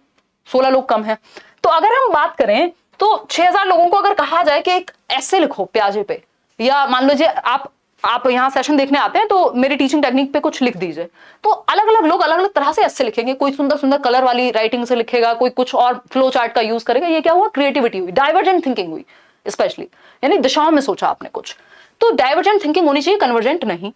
16 लोग कम हैं। तो अगर हम बात करें तो 6000 लोगों को अगर कहा जाए कि एक ऐसे लिखो प्याजे पे, या मान लीजिए आप यहाँ सेशन देखने आते हैं तो मेरी टीचिंग टेक्निक पे कुछ लिख दीजिए, तो अलग अलग लोग अलग अलग तरह से ऐसे लिखेंगे। कोई सुंदर सुंदर कलर वाली राइटिंग से लिखेगा, कोई कुछ और फ्लो चार्ट का यूज करेगा। ये क्या हुआ, क्रिएटिविटी हुई, डाइवर्जेंट थिंकिंग हुई स्पेशली, यानी दिशाओं में सोचा आपने कुछ। तो डाइवर्जेंट थिंकिंग होनी चाहिए, कन्वर्जेंट नहीं।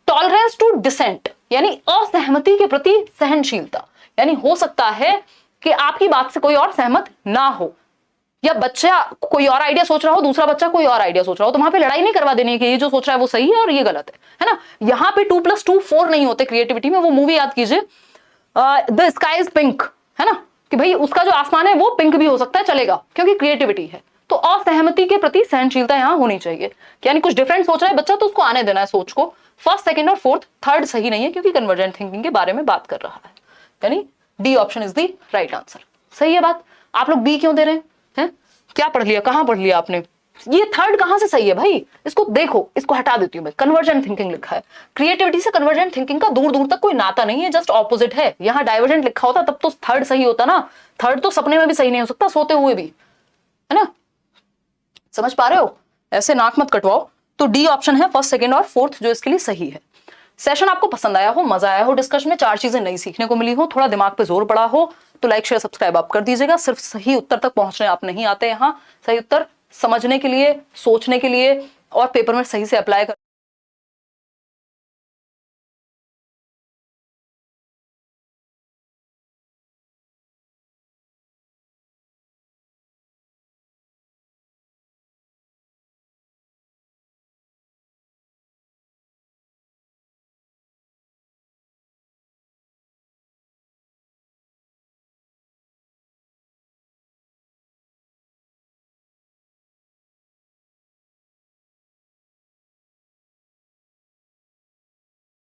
टॉलरेंस टू डिसेंट, यानी असहमति के प्रति सहनशीलता, यानी हो सकता है कि आपकी बात से कोई और सहमत ना हो, या बच्चा कोई और आइडिया सोच रहा हो, दूसरा बच्चा कोई और आइडिया सोच रहा हो, तो वहां पे लड़ाई नहीं करवा देनी है कि ये जो सोच रहा है वो सही है और ये गलत है ना। यहाँ पे 2+2 4 नहीं होते क्रिएटिविटी में। वो मूवी याद कीजिए, द स्काई इज पिंक, है ना, कि भाई उसका जो आसमान है वो पिंक भी हो सकता है, चलेगा, क्योंकि क्रिएटिविटी है। तो असहमति के प्रति सहनशीलता यहाँ होनी चाहिए, यानी कुछ डिफरेंट सोच रहा है बच्चा तो उसको आने देना है सोच को। फर्स्ट, सेकंड और फोर्थ, थर्ड सही नहीं है, क्योंकि कन्वर्जेंट थिंकिंग के बारे में बात कर रहा है, यानी D option is the right answer. सही है बात। आप लोग बी क्यों दे रहे हैं? क्या पढ़ लिया, कहां पढ़ लिया आपने? ये थर्ड कहां से सही है भाई? इसको देखो, इसको हटा देती हूं मैं। कन्वर्जेंट थिंकिंग लिखा है, क्रिएटिविटी से कन्वर्जेंट थिंकिंग का दूर दूर तक कोई नाता नहीं है, जस्ट ऑपोजिट है। यहाँ डाइवर्जेंट लिखा होता तब तो थर्ड सही होता ना। थर्ड तो सपने में भी सही नहीं हो सकता, सोते हुए भी, है ना। समझ पा रहे हो? ऐसे नाक मत कटवाओ। तो डी ऑप्शन है फर्स्ट, सेकंड और फोर्थ जो इसके लिए सही है। सेशन आपको पसंद आया हो, मजा आया हो, डिस्कशन में 4 चीजें नई सीखने को मिली हो, थोड़ा दिमाग पे जोर पड़ा हो, तो लाइक शेयर सब्सक्राइब आप कर दीजिएगा। सिर्फ सही उत्तर तक पहुंचने आप नहीं आते यहाँ, सही उत्तर समझने के लिए, सोचने के लिए और पेपर में सही से अप्लाई कर